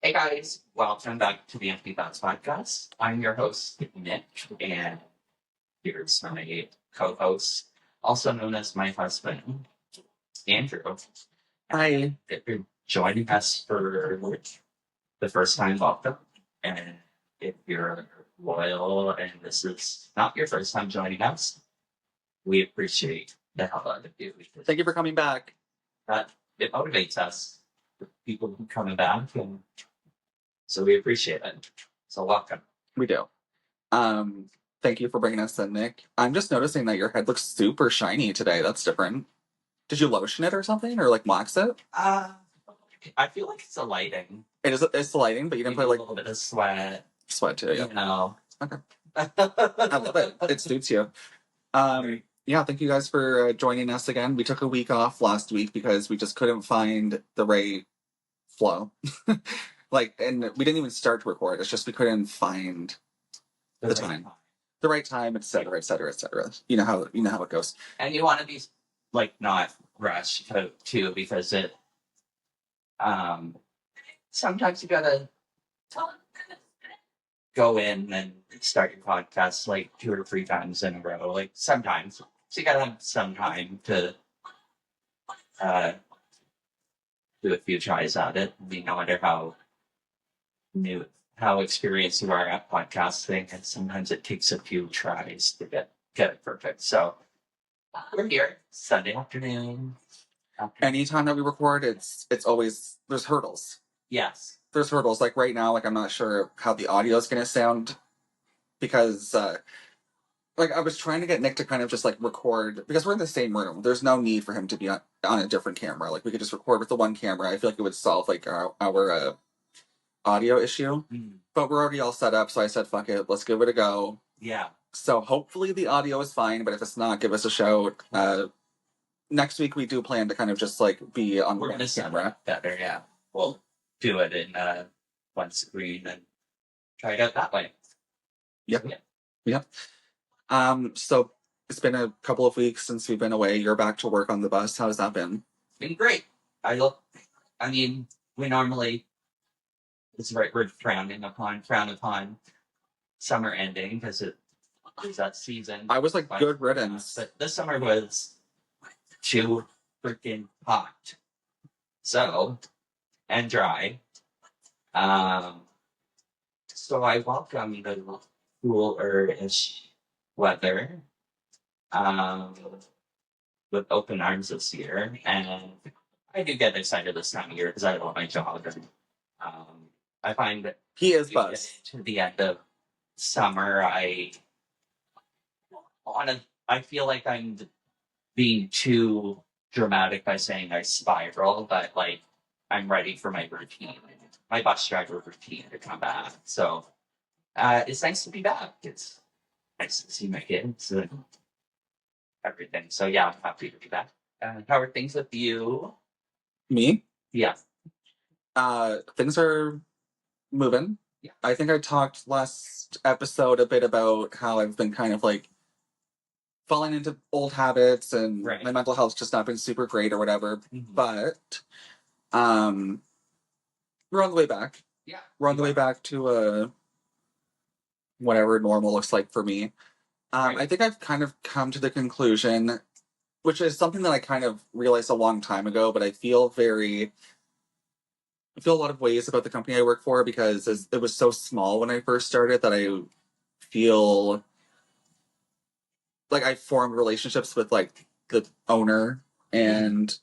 Hey guys, welcome back to the Empty Thoughts Podcast. I'm your host, Nick, and here's my co-host, also known as my husband, Andrew. Hi. If you're joining us for the first time, welcome. And if you're loyal and this is not your first time joining us, we appreciate the hell out of you. Thank you for coming back. That it motivates us, the people who come back, and so we appreciate it. So welcome. We do. Thank you for bringing us in, Nick. I'm just noticing that your head looks super shiny today. That's different. Did you lotion it or something, or like wax it? I feel like it's the lighting. It's the lighting, but you didn't Maybe put a little bit of sweat. sweat too. Yeah. You know. Okay. I love it. It suits you. Yeah, thank you guys for joining us again. We took a week off last week because we just couldn't find the right flow. And we didn't even start to record. It's just we couldn't find the time, the right time, etc., etc., etc. You know how it goes. And you want to be not rushed too, because it sometimes you gotta go in and start your podcast like 2 or 3 times in a row. Like sometimes, so you gotta have some time to do a few tries at it. I mean, no matter how experienced you are at podcasting, and sometimes it takes a few tries to get it perfect. So we're here Sunday afternoon. Anytime that we record, it's always there's hurdles. Yes. There's hurdles. Like right now, I'm not sure how the audio is going to sound because I was trying to get Nick to kind of just record because we're in the same room. There's no need for him to be on a different camera. Like we could just record with the one camera. I feel like it would solve our audio issue. But we're already all set up, so I said, fuck it, let's give it a go. Yeah. So hopefully the audio is fine, but if it's not, give us a shout. Next week we do plan to kind of just be on one camera. Better, yeah. We'll do it in one screen and try it out that way. Yep. Yeah. So it's been a couple of weeks since we've been away. You're back to work on the bus. How's that been? It's been great. I mean, we normally, it's the right word, frown upon summer ending because it was that season. I was good riddance. But this summer was too freaking hot. So, and dry. So I welcome the cooler-ish weather with open arms this year, and I do get excited this time of year because I love my job. And I find that he is buzzed to the end of summer. I feel like I'm being too dramatic by saying I spiral, but I'm ready for my routine, my bus driver routine to come back. So it's nice to be back. It's nice to see my kids and everything. So yeah, I'm happy to be back. How are things with you? Me? Yeah. Things are moving. Yeah. I think I talked last episode a bit about how I've been kind of falling into old habits and my mental health's just not been super great or whatever. Mm-hmm. But we're on the way back. Yeah. We're on the way back to whatever normal looks like for me. I think I've kind of come to the conclusion, which is something that I kind of realized a long time ago, but I feel a lot of ways about the company I work for because it was so small when I first started that I feel like I formed relationships with the owner and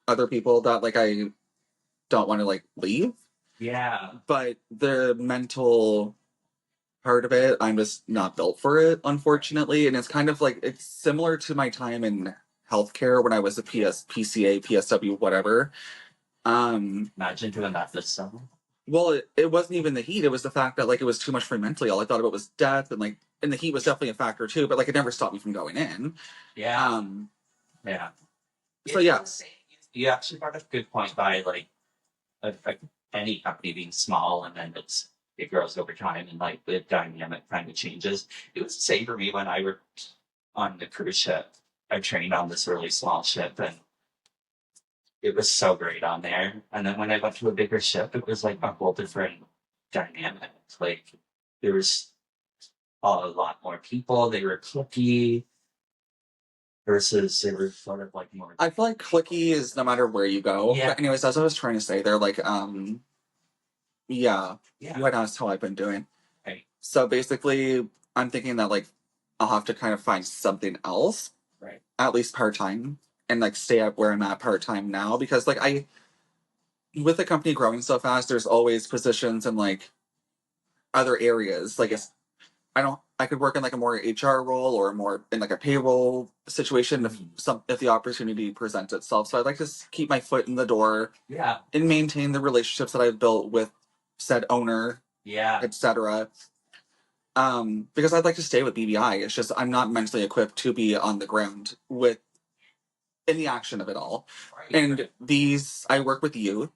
other people that I don't want to leave. Yeah. But the mental part of it, I'm just not built for it, unfortunately. And it's kind of it's similar to my time in healthcare when I was a PCA, PSW, whatever. Imagine doing that this summer. Well, it wasn't even the heat. It was the fact that it was too much for me mentally. All I thought about was death, and the heat was definitely a factor too. But it never stopped me from going in. Yeah. Yeah. So yeah, you actually brought up a good point by any company being small, and then it grows over time, and the dynamic kind of changes. It was the same for me when I worked on the cruise ship. I trained on this really small ship, and it was so great on there. And then when I went to a bigger ship, it was like a whole different dynamic. Like there was a lot more people. They were cliquey versus they were sort of like more. I feel like clicky is no matter where you go. Yeah. But anyways, as I was trying to say, they're like, yeah, Yeah. what else have I been doing? Right. So basically, I'm thinking that like I'll have to kind of find something else, Right. at least part time, and like stay up where I'm at part time now because like with the company growing so fast, there's always positions in like other areas. Like it's I could work in like a more HR role or more in like a payroll situation if the opportunity presents itself. So I'd like to keep my foot in the door. Yeah. And maintain the relationships that I've built with said owner. Yeah. Etc. Because I'd like to stay with BBI. It's just I'm not mentally equipped to be on the ground in the action of it all. Right, and I work with youth.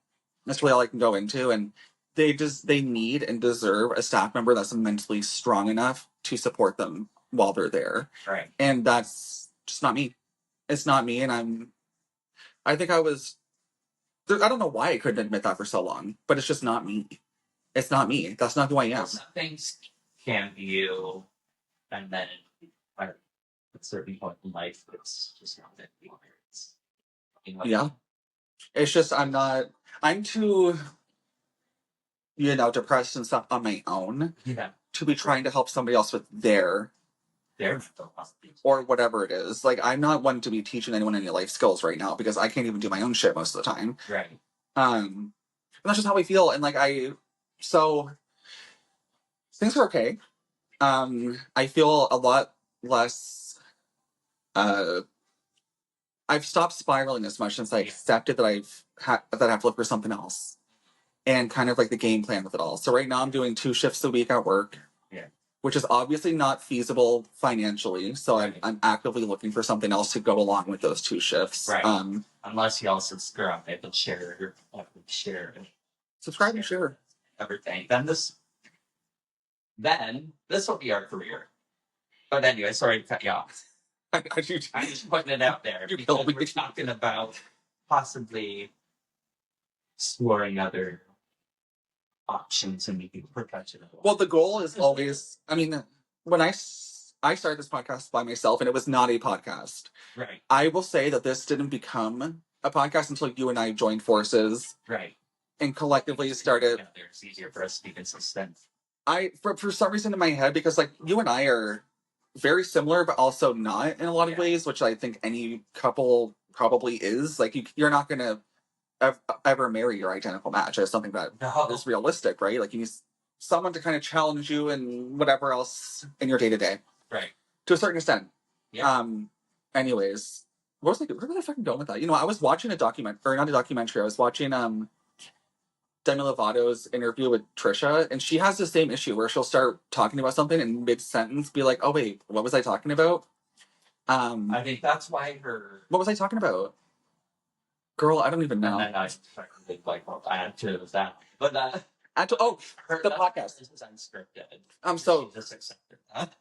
That's really all I can go into, and they need and deserve a staff member that's mentally strong enough to support them while they're there. Right. And that's just not me. It's not me, and I think I was. I don't know why I couldn't admit that for so long, but it's just not me. It's not me. That's not who I am. Well, some things can be you, and then at a certain point in life, it's just not that anymore. Yeah. It's just I'm too, depressed and stuff on my own. Yeah. To be trying to help somebody else with their or whatever it is. Like I'm not one to be teaching anyone any life skills right now because I can't even do my own shit most of the time. Right. And that's just how I feel. And like so things are okay. I feel a lot less I've stopped spiraling as much since I accepted that that I have to look for something else. And kind of like the game plan with it all. So right now I'm doing 2 shifts a week at work. Yeah. Which is obviously not feasible financially. So right. I'm actively looking for something else to go along with those 2 shifts. Right. Unless you also subscribe and share. Subscribe and share. Everything. Then this will be our career. But anyway, sorry to cut you off. I'm just putting it out there because we're talking about possibly exploring other options and making professional. Well, the goal is always, when I started this podcast by myself and it was not a podcast. Right. I will say that this didn't become a podcast until you and I joined forces. Right. And collectively started. It's easier for us to be consistent. For some reason in my head, because like you and I are very similar, but also not in a lot of ways, which I think any couple probably is. Like you're not going to ever marry your identical match as something that is realistic, right? Like you need someone to kind of challenge you and whatever else in your day-to-day. Right. To a certain extent. Yeah. Anyways, where was I fucking going with that? I was watching a documentary, or not a documentary, I was watching Demi Lovato's interview with Trisha, and she has the same issue where she'll start talking about something and mid-sentence be like, oh wait, what was I talking about? I think that's why what was I talking about? Girl, I don't even know. And then I add to that. But the podcast. This is unscripted. So just accepted that.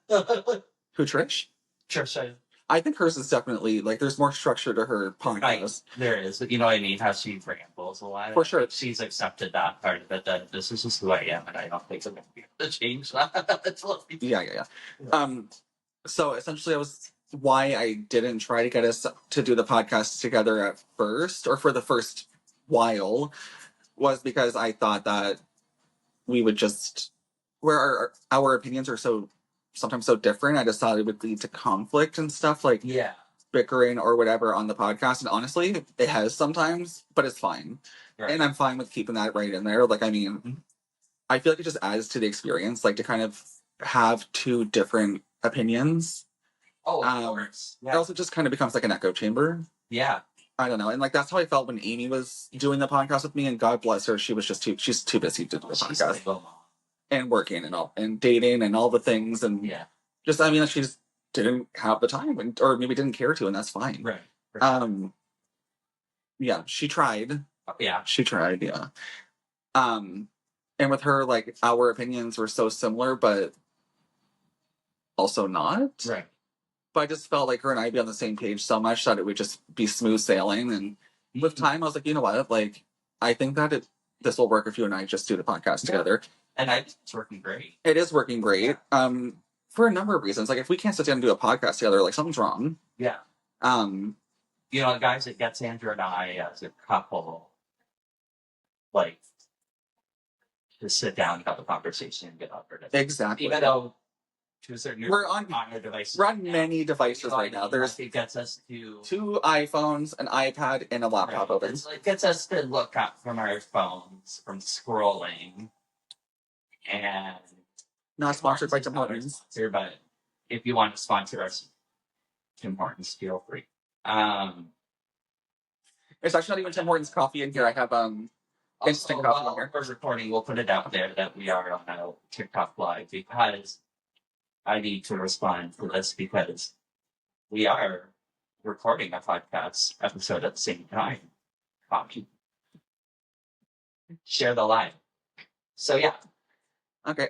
Who, Trish? Trisha. I think hers is definitely there's more structure to her podcast. Right. There is. You know what I mean? How she rambles a lot. For sure. She's accepted that part of it, that this is just who I am, and I don't think I'm going to be able to change that. Yeah. So essentially, why I didn't try to get us to do the podcast together at first, or for the first while, was because I thought that we would just, where our opinions are sometimes so different, I just thought it would lead to conflict and stuff, like bickering or whatever on the podcast. And honestly, it has sometimes, but it's fine. Right. And I'm fine with keeping that right in there. I feel like it just adds to the experience, like to kind of have 2 different opinions. Oh, of course. Yeah. It also just kind of becomes like an echo chamber. Yeah. I don't know. And that's how I felt when Amy was doing the podcast with me, and God bless her, she's too busy to do the podcast. And working and all, and dating and all the things, and she just didn't have the time, or maybe didn't care to, and that's fine. Right. Yeah, she tried. Yeah, she tried. Yeah. And with her, our opinions were so similar, but also not. Right. But I just felt like her and I'd be on the same page so much that it would just be smooth sailing, and with time, I was like, you know what? Like, I think that this will work if you and I just do the podcast together. And I think it's working great. It is working great. For a number of reasons. Like, if we can't sit down and do a podcast together, like, something's wrong. Yeah. You know, guys, it gets Andrew and I as a couple, like, to sit down and have a conversation and get over it. Exactly. Even though, to a certain we're on our devices. We're on many devices right now. It gets us to 2 iPhones, an iPad, and a laptop open. It gets us to look up from our phones, from scrolling, and not sponsored by Tim Hortons. But if you want to sponsor us, Tim Hortons, feel free. It's actually not even Tim Hortons coffee in here. I have instant coffee in here. We're recording. We'll put it out there that we are on a TikTok live because I need to respond to this because we are recording a podcast episode at the same time. Coffee. Share the live. So yeah. Okay.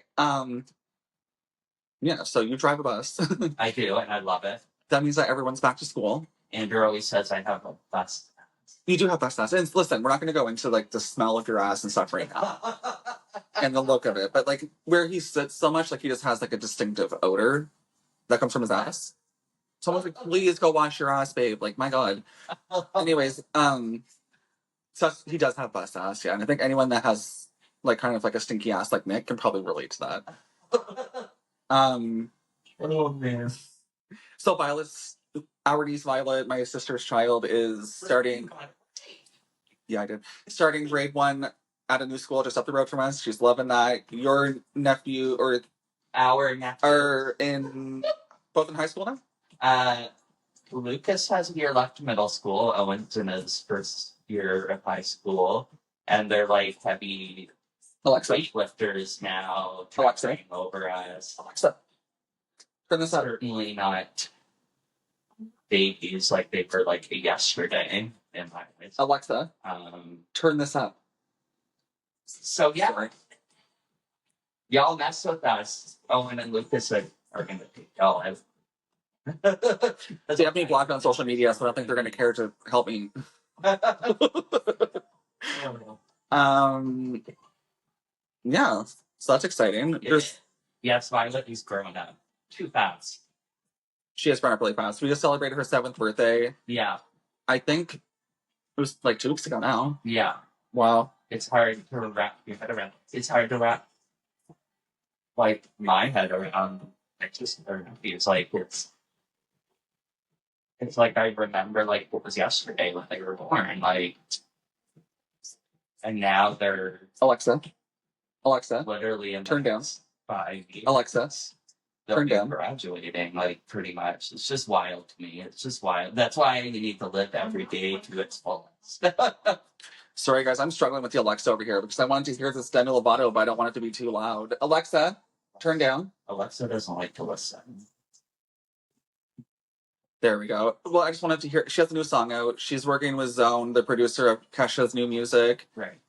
Yeah, so you drive a bus. I do, and I love it. That means that everyone's back to school. Andrew always says I have a bus. You do have bus pass. And listen, we're not going to go into like the smell of your ass and stuff right now. And the look of it. But like where he sits so much, like he just has like a distinctive odor that comes from his ass. Someone's like, please go wash your ass, babe. Like, my God. Anyways, so he does have bus ass, yeah. And I think anyone that has like kind of like a stinky ass like Nick can probably relate to that. Oh man. So our niece Violet, my sister's child, is starting. Yeah, I did. Starting grade 1 at a new school just up the road from us. She's loving that. Your nephew or our nephew are both in high school now? Lucas has a year left in middle school. Owen's in his first year of high school. And they're like heavy weightlifters now. Training over us. Alexa. Turn this up. Certainly not babies like they were like yesterday in my eyes. Alexa. Turn this up. So yeah. Sorry. Y'all mess with us. Owen and Lucas are gonna take y'all out. They have me blocked on social media, so I don't think they're going to care to help me. Yeah, so that's exciting. Yes, Violet is grown up too fast. She has grown up really fast. We just celebrated her 7th birthday. Yeah, I think it was like 2 weeks ago now. Yeah. Wow. It's hard to wrap your head around. It's hard to wrap like my head around. It's like it's like I remember like what was yesterday when they were born, like, and now they're Alexa, literally in turn down. 5 years. Alexa, turn down. Graduating, like pretty much. It's just wild to me. It's just wild. That's why you need to live every day to its fullest. Sorry guys, I'm struggling with the Alexa over here because I wanted to hear this Demi Lovato, but I don't want it to be too loud. Alexa, turn down. Alexa doesn't like to listen. There we go. Well, I just wanted to hear. She has a new song out. She's working with Zone, the producer of Kesha's new music. Right.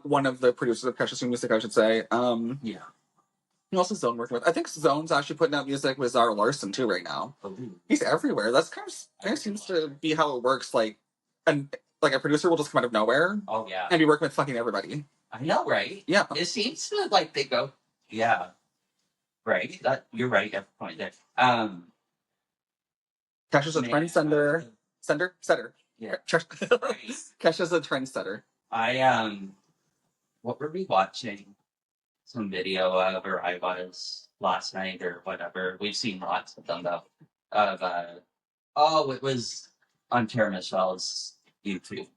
One of the producers of Kesha's new music, I should say. Yeah. Who else is Zone working with? I think Zone's actually putting out music with Zara Larson too right now. Ooh. He's everywhere. That's kind of seems to be how it works. Like a producer will just come out of nowhere. Oh yeah. And be working with fucking everybody. I know, right? Yeah. It seems to like they go. Yeah. Right. That you're right at the point there. Kesha's a trendsetter. Setter. Yeah. Kesha's a trendsetter. What were we watching? Some video of, or I was last night or whatever. We've seen lots of them though. It was on Tara Michelle's YouTube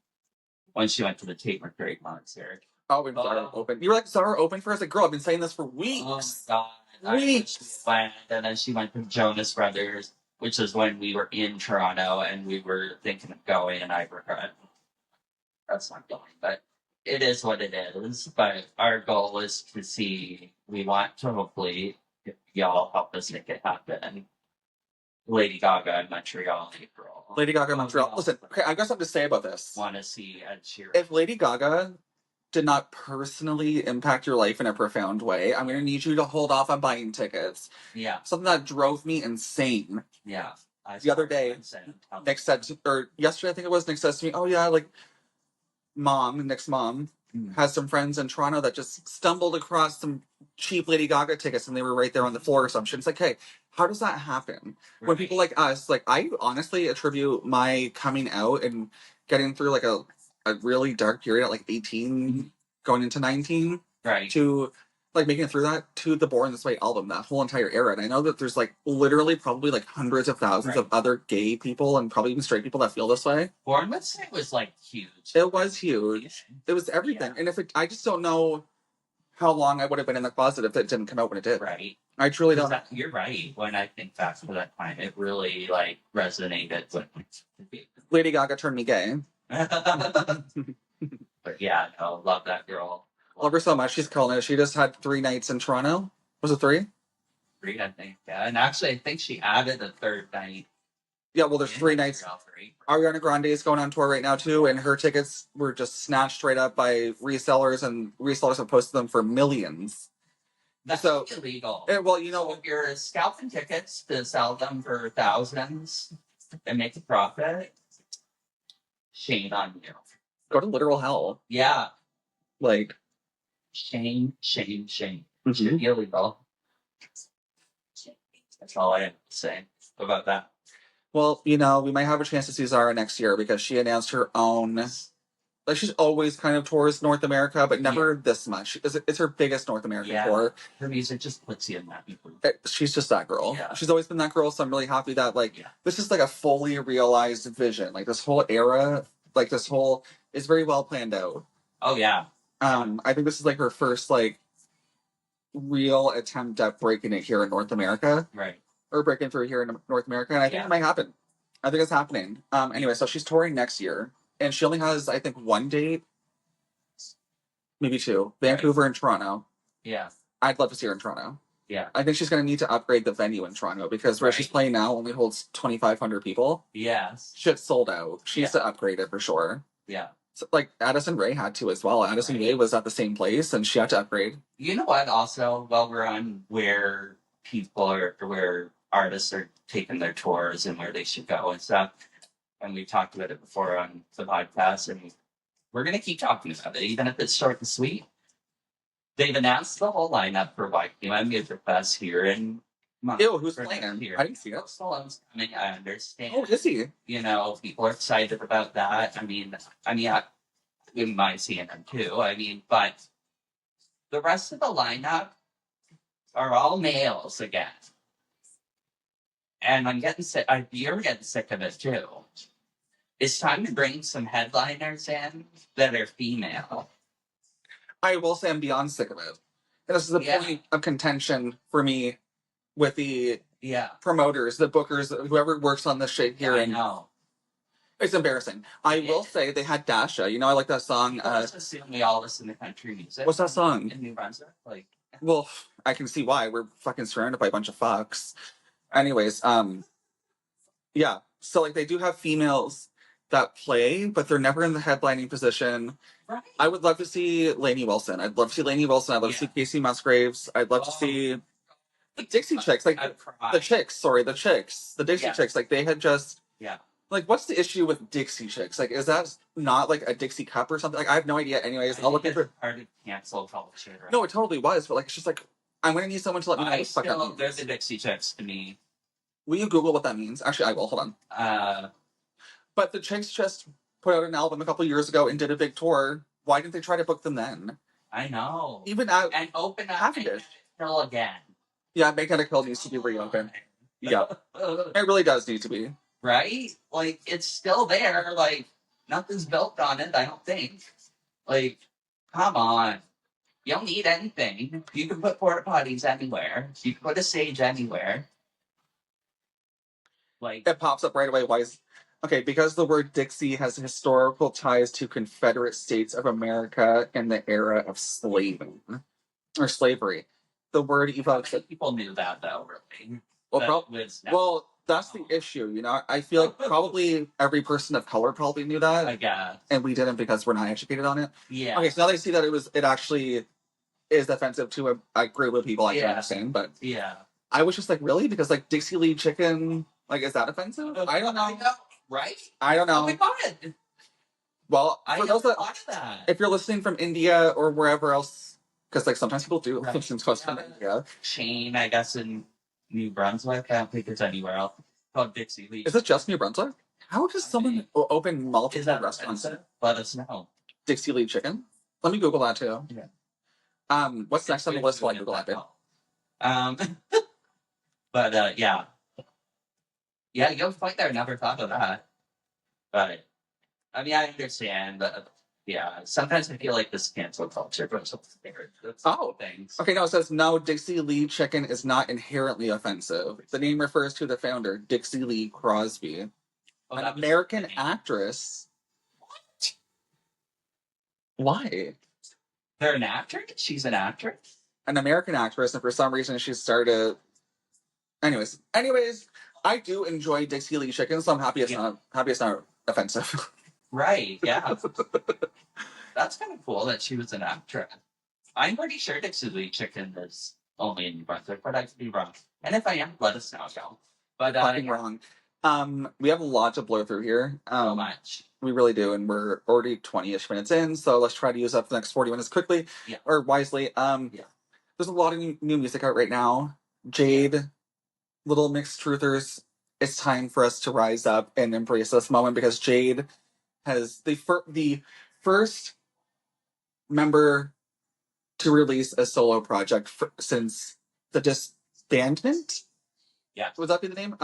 when she went to the Tate McRae concert. Oh, when Zara opened. You were like, Zara opened for us? Like, girl, I've been saying this for weeks. Oh, God. Weeks. And then she went to Jonas Brothers, which is when we were in Toronto and we were thinking of going, and I regret that's not going. But it is what it is. But our goal is to see, we want to hopefully, if y'all help us make it happen, Lady Gaga in Montreal in April. Lady Gaga in Montreal. Listen, okay, I got something to say about this. Want to see Ed Sheeran. If Lady Gaga did not personally impact your life in a profound way, I'm going to need you to hold off on buying tickets. Yeah. Something that drove me insane. Yeah. the other day, Nick said, or yesterday I think it was, Nick says to me, "Oh yeah, like Nick's mom, has some friends in Toronto that just stumbled across some cheap Lady Gaga tickets and they were right there on the floor or something." It's like, hey, how does that happen? Right. When people like us, like I honestly attribute my coming out and getting through like a really dark period at like 18 going into 19 right. to like making it through that to the Born This Way album, that whole entire era. And I know that there's like literally probably like hundreds of thousands of other gay people and probably even straight people that feel this way. Born This Way was like huge. It was huge. It was everything. Yeah. And if it, I just don't know how long I would have been in the closet if it didn't come out when it did. Right. I truly don't. You're right. When I think back to that time, it really like resonated with Lady Gaga turned me gay. But yeah, no, love that girl. Love her so much. She's killing it. She just had 3 nights in Toronto. Was it 3? 3, I think. Yeah, and actually, I think she added a 3rd night. Yeah, well, there's 3 nights. Ariana Grande is going on tour right now too, and her tickets were just snatched straight up by resellers, and resellers have posted them for millions. That's illegal. Well, you know, so if you're scalping tickets to sell them for thousands and make a profit, shame on you. Go to literal hell. Yeah. Like. Shame. Mm-hmm. Should be illegal. That's all I have to say about that. Well, you know, we might have a chance to see Zara next year because she announced her own. Like, she's always kind of tours North America, but never this much. It's her biggest North American tour. Her music just puts you in that mood. She's just that girl. Yeah. She's always been that girl, so I'm really happy that, like, this is like a fully realized vision. Like, this whole era, like, this whole is very well planned out. Oh, yeah. I think this is, like, her first, like, real attempt at breaking it here in North America. Right. Or breaking through here in North America, and I think it might happen. I think it's happening. Anyway, so she's touring next year, and she only has, I think, 1 date, maybe 2, Vancouver and Toronto. Yeah. I'd love to see her in Toronto. Yeah. I think she's going to need to upgrade the venue in Toronto, because where she's playing now only holds 2,500 people. Yes. Shit's sold out. She needs to upgrade it for sure. Yeah. So, like, Addison Rae had to as well. Addison Rae was at the same place, and she had to upgrade. You know what, also, while we're on where people are, where artists are taking their tours and where they should go and stuff, and we talked about it before on the podcast, and we're going to keep talking about it, even if it's short and sweet. They've announced the whole lineup for YQM Music Fest here in Ew, who's playing? Here. I didn't see it. Stallone's coming, I understand. Oh, is he? You know, people are excited about that. I wouldn't mind seeing them too. But the rest of the lineup are all males again. And I'm getting sick. You're getting sick of it too. It's time to bring some headliners in that are female. I will say I'm beyond sick of it. And this is a point of contention for me with the promoters, the bookers, whoever works on this shit here. I know. It's embarrassing. I will say they had Dasha. You know, I like that song. Let's assume we all listen to country music. What's that song? In New Brunswick? Well, I can see why. We're fucking surrounded by a bunch of fucks. Anyways, yeah. So, like, they do have females that play, but they're never in the headlining position. Right. I would love to see Lainey Wilson. I'd love to see Lainey Wilson. I'd love to see Casey Musgraves. I'd love to see the Dixie Chicks. Like, the Chicks. The Dixie Chicks. Like, they had just... Yeah. Like, what's the issue with Dixie Chicks? Like, is that not, like, a Dixie Cup or something? Like, I have no idea. Anyways, I'll look into... Hard to cancel culture. Right? No, it totally was, but, like, it's just, like, I'm going to need someone to let me know what the fuck that means. There's the Dixie Chicks to me. Will you Google what that means? Actually, I will. Hold on. But the Chicks just put out an album a couple years ago and did a big tour. Why didn't they try to book them then? I know. Even out... And open up and kill again. Yeah, Magnetic Hill needs to be reopened. Yeah. It really does need to be. Right? Like, it's still there. Like, nothing's built on it, I don't think. Like, come on. You don't need anything. You can put porta potties anywhere. You can put a stage anywhere. Like, it pops up right away. Why is... Okay, because the word Dixie has historical ties to Confederate States of America in the era of slavery. The word evokes... People knew that, though, really. Well, that's the issue, you know? I feel like probably every person of color probably knew that. I guess. And we didn't because we're not educated on it. Yeah. Okay, so now they see that it actually is offensive to a group of people I can understand, but... Yeah. I was just like, really? Because, like, Dixie Lee Chicken Like, is that offensive? I don't know. Right? I don't know. Oh my god. Well, I for never those that, thought of that. if you're listening from India or wherever else, because like sometimes people do Right. listen to us from India. Chain, I guess, in New Brunswick. I don't think there's anywhere else called Dixie Lee. Is it just New Brunswick? How does someone open multiple Is that restaurants? offensive? Let us know. Dixie Lee Chicken? Let me Google that too. Yeah. What's next on the list while I Google that? But yeah. Yeah, you're right there. Never thought of that. But I mean, I understand. But yeah, sometimes I feel like this cancel culture goes over there. Things. Okay, no, it says no, Dixie Lee Chicken is not inherently offensive. The name refers to the founder, Dixie Lee Crosby, an American actress. What? Why? They're an actor? She's an actress? An American actress, and for some reason she started. Anyways, I do enjoy Dixie Lee Chicken, so I'm happy it's not offensive. Right, yeah. That's kind of cool that she was an actress. I'm pretty sure Dixie Lee Chicken is only in New Brunswick, but I could be wrong. And if I am, let us know, y'all. But fucking wrong. We have a lot to blow through here. So much. We really do, and we're already 20-ish minutes in, so let's try to use up the next 40 minutes quickly or wisely. There's a lot of new music out right now. Jade, Little Mixed Truthers, it's time for us to rise up and embrace this moment because Jade has the first member to release a solo project since the disbandment. Yeah. Would that be the name?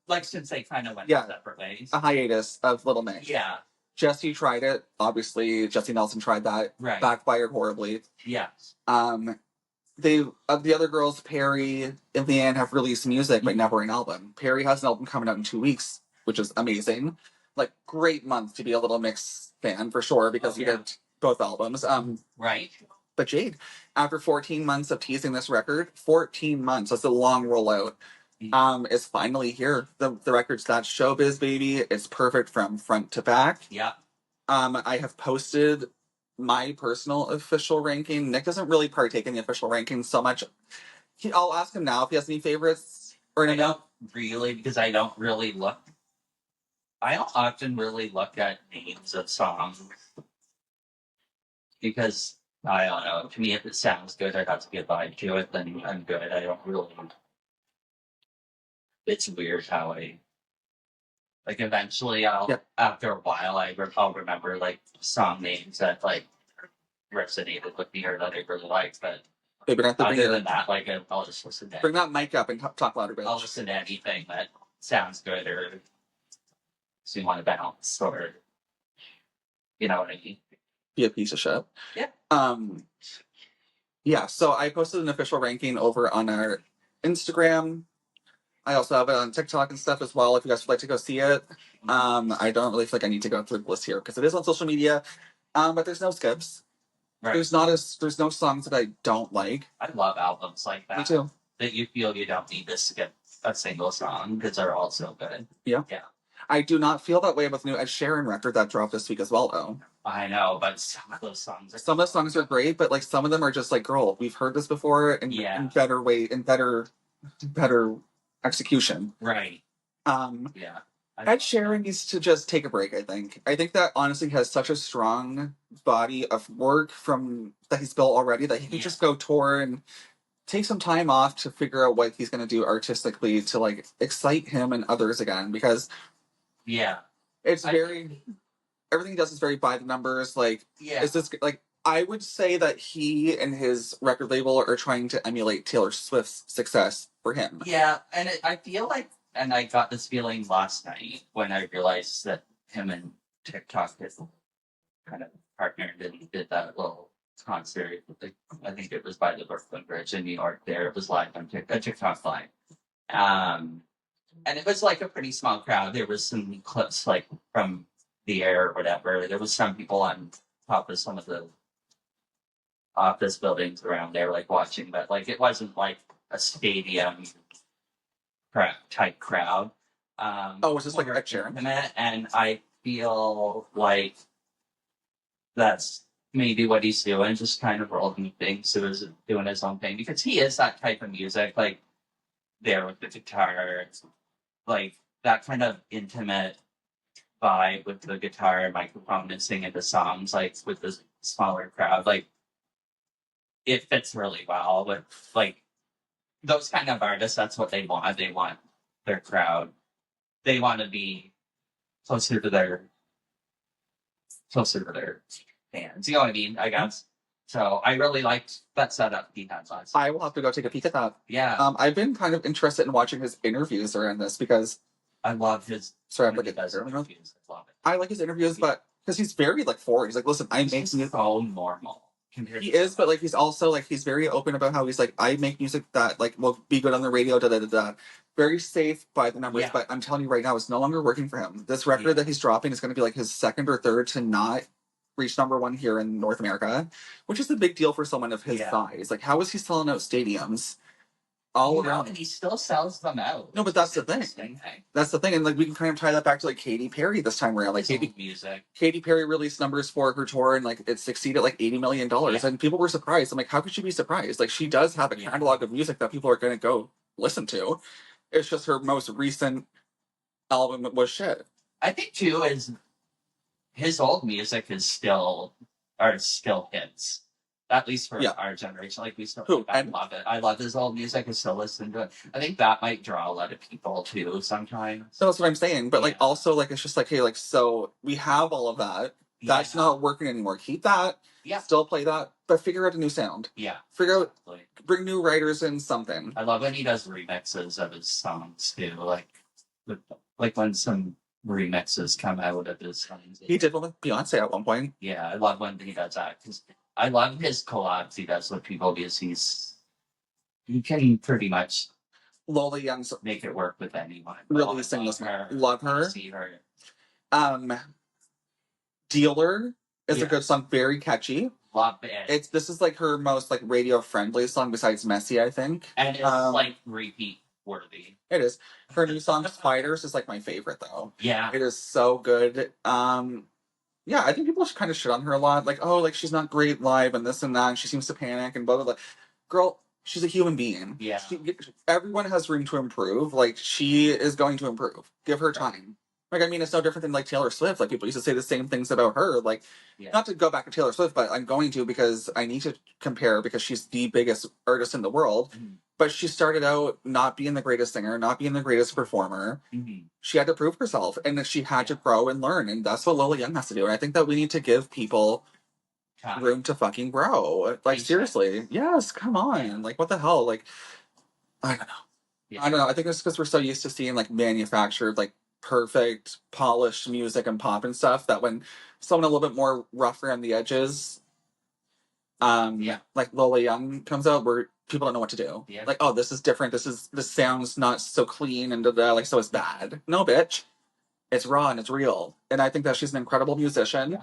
Like since they kind of went separate ways. A hiatus of Little Mix. Yeah. Jesse tried it. Obviously, Jesse Nelson tried that. Right. Backfired horribly. Yeah. The other girls, Perry and Leanne, have released music, but never an album. Perry has an album coming out in 2 weeks, which is amazing. Like, great month to be a Little Mix fan, for sure, because you get both albums. Right. But Jade, after 14 months of teasing this record, 14 months, that's a long rollout, is finally here. The record's that Showbiz, baby. It's perfect from front to back. Yeah. I have posted my personal official ranking. Nick doesn't really partake in the official ranking so much. I'll ask him now if he has any favorites. I don't really, because I don't really look. I don't often really look at names of songs. Because, I don't know, to me, if it sounds good, I have to get vibe to it, then I'm good. I don't really. It's weird how like, eventually, after a while, I'll remember, like, song names that, like, resonated with me or that I really liked, but other than that, like, I'll just listen to bring that mic up and talk louder, bitch. I'll listen to anything that sounds good or makes me want to bounce or, you know what I mean? Be a piece of shit. Yeah. Yeah, so I posted an official ranking over on our Instagram. I also have it on TikTok and stuff as well if you guys would like to go see it. I don't really feel like I need to go through the list here because it is on social media. But there's no skips. Right. There's no songs that I don't like. I love albums like that. Me too. That you feel you don't need to skip a single song because they're all so good. Yeah. Yeah. I do not feel that way with the new Ed Sheeran record that dropped this week as well, though. I know, but some of those songs are great, but like some of them are just like, girl, we've heard this before in better execution. Right. Yeah. Ed Sheeran needs to just take a break, I think. I think that honestly has such a strong body of work that he's built already that he can just go tour and take some time off to figure out what he's going to do artistically to like excite him and others again because it's everything he does is very by the numbers. Like, is this like, I would say that he and his record label are trying to emulate Taylor Swift's success for him. Yeah, and I feel like, and I got this feeling last night when I realized that him and TikTok had kind of partnered and did that little concert. I think it was by the Brooklyn Bridge in New York there. It was live on TikTok live. And it was like a pretty small crowd. There was some clips like from the air or whatever. There was some people on top of some of the office buildings around there like watching, but like it wasn't like a stadium type crowd. Was this like Ed Sheeran? And I feel like that's maybe what he's doing, just kind of rolling things, so is doing his own thing because he is that type of music, like there with the guitar, like that kind of intimate vibe with the guitar and microphone and singing the songs like with the smaller crowd. Like it fits really well with like those kind of artists. That's what they want. They want their crowd. They want to be closer to their closer to their fans. You know what I mean? I guess. So I really liked that setup he had last. I will have to go take a peek at that. Yeah. I've been kind of interested in watching his interviews around this because I love his. Sorry, I'm when like he does interviews. I love it. I like his interviews, but because he's very like forward. He's like, listen, I make music. So normal. He is, but like he's also like he's very open about how he's like, I make music that like will be good on the radio, da da da da. Very safe by the numbers, Yeah. but I'm telling you right now, it's no longer working for him. This record that he's dropping is going to be like his second or third to not reach number one here in North America, which is a big deal for someone of his size. Like, how is he selling out stadiums all around? And he still sells them out. No, but that's the thing. That's the thing, and like we can kind of tie that back to like Katy Perry this time around. Like Katy Perry released numbers for her tour, and like it succeeded like $80 million, and people were surprised. I'm like, how could she be surprised? Like she does have a catalog of music that people are going to go listen to. It's just her most recent album was shit. I think too is his old music is still hits. At least for our generation. Like we still I love it. I love his old music. I still listen to it. I think that might draw a lot of people too sometimes. So that's what I'm saying. But like also like it's just like, hey, like so we have all of that. That's not working anymore. Keep that. Yeah. Still play that, but figure out a new sound. Yeah. Figure out bring new writers in something. I love when he does remixes of his songs too. Like when some remixes come out of his songs. He did one with Beyonce at one point. Yeah, I love when he does that because I love his collabs he does with people because he can pretty much Lola Young's make it work with anyone. Really sing this one. Love her. See her. Dealer is a good song, very catchy. Love it. This is like her most like radio friendly song besides Messy, I think. And it's like repeat worthy. It is. Her new song Spiders is like my favorite though. Yeah. It is so good. Yeah, I think people kind of shit on her a lot. Like, oh, like she's not great live and this and that. And she seems to panic and blah, blah, blah. Girl, she's a human being. Yeah. Everyone has room to improve. Like, she is going to improve. Give her time. Like, I mean, it's no different than like Taylor Swift. Like, people used to say the same things about her. Like, not to go back to Taylor Swift, but I'm going to because I need to compare because she's the biggest artist in the world. Mm-hmm. But she started out not being the greatest singer, not being the greatest performer. Mm-hmm. She had to prove herself, and she had to grow and learn, and that's what Lola Young has to do. And I think that we need to give people room to fucking grow. Like, seriously. Yes, come on. Like, what the hell? Like, I don't know. Yeah. I don't know. I think it's because we're so used to seeing, like, manufactured, like, perfect, polished music and pop and stuff that when someone a little bit more rough around the edges, like Lola Young comes out where people don't know what to do. Yeah. Like, oh, this is different. This sounds not so clean and like so it's bad. No, bitch. It's raw and it's real. And I think that she's an incredible musician.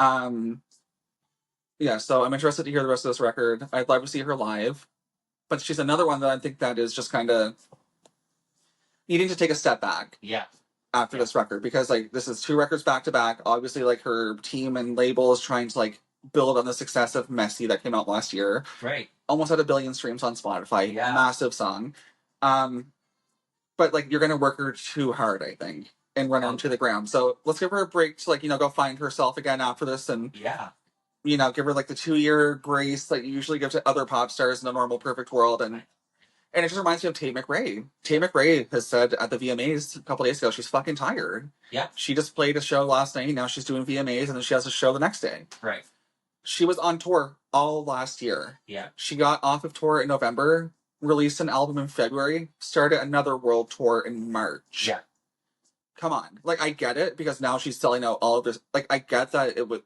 Yeah. So I'm interested to hear the rest of this record. I'd love to see her live. But she's another one that I think that is just kind of needing to take a step back. Yeah. After this record. Because like this is 2 records back to back. Obviously like her team and label is trying to like build on the success of Messy that came out last year. Right. Almost had 1 billion streams on Spotify. Yeah. Massive song. But like you're gonna work her too hard, I think, and run her into the ground. So let's give her a break to like, go find herself again after this and give her like the 2-year grace that you usually give to other pop stars in a normal perfect world. And it just reminds me of Tate McRae. Tate McRae has said at the VMAs a couple days ago, she's fucking tired. Yeah. She just played a show last night, now she's doing VMAs, and then she has a show the next day. Right. She was on tour all last year. Yeah. She got off of tour in November, released an album in February, started another world tour in March. Yeah. Come on. Like, I get it, because now she's selling out all of this. Like, I get that it would...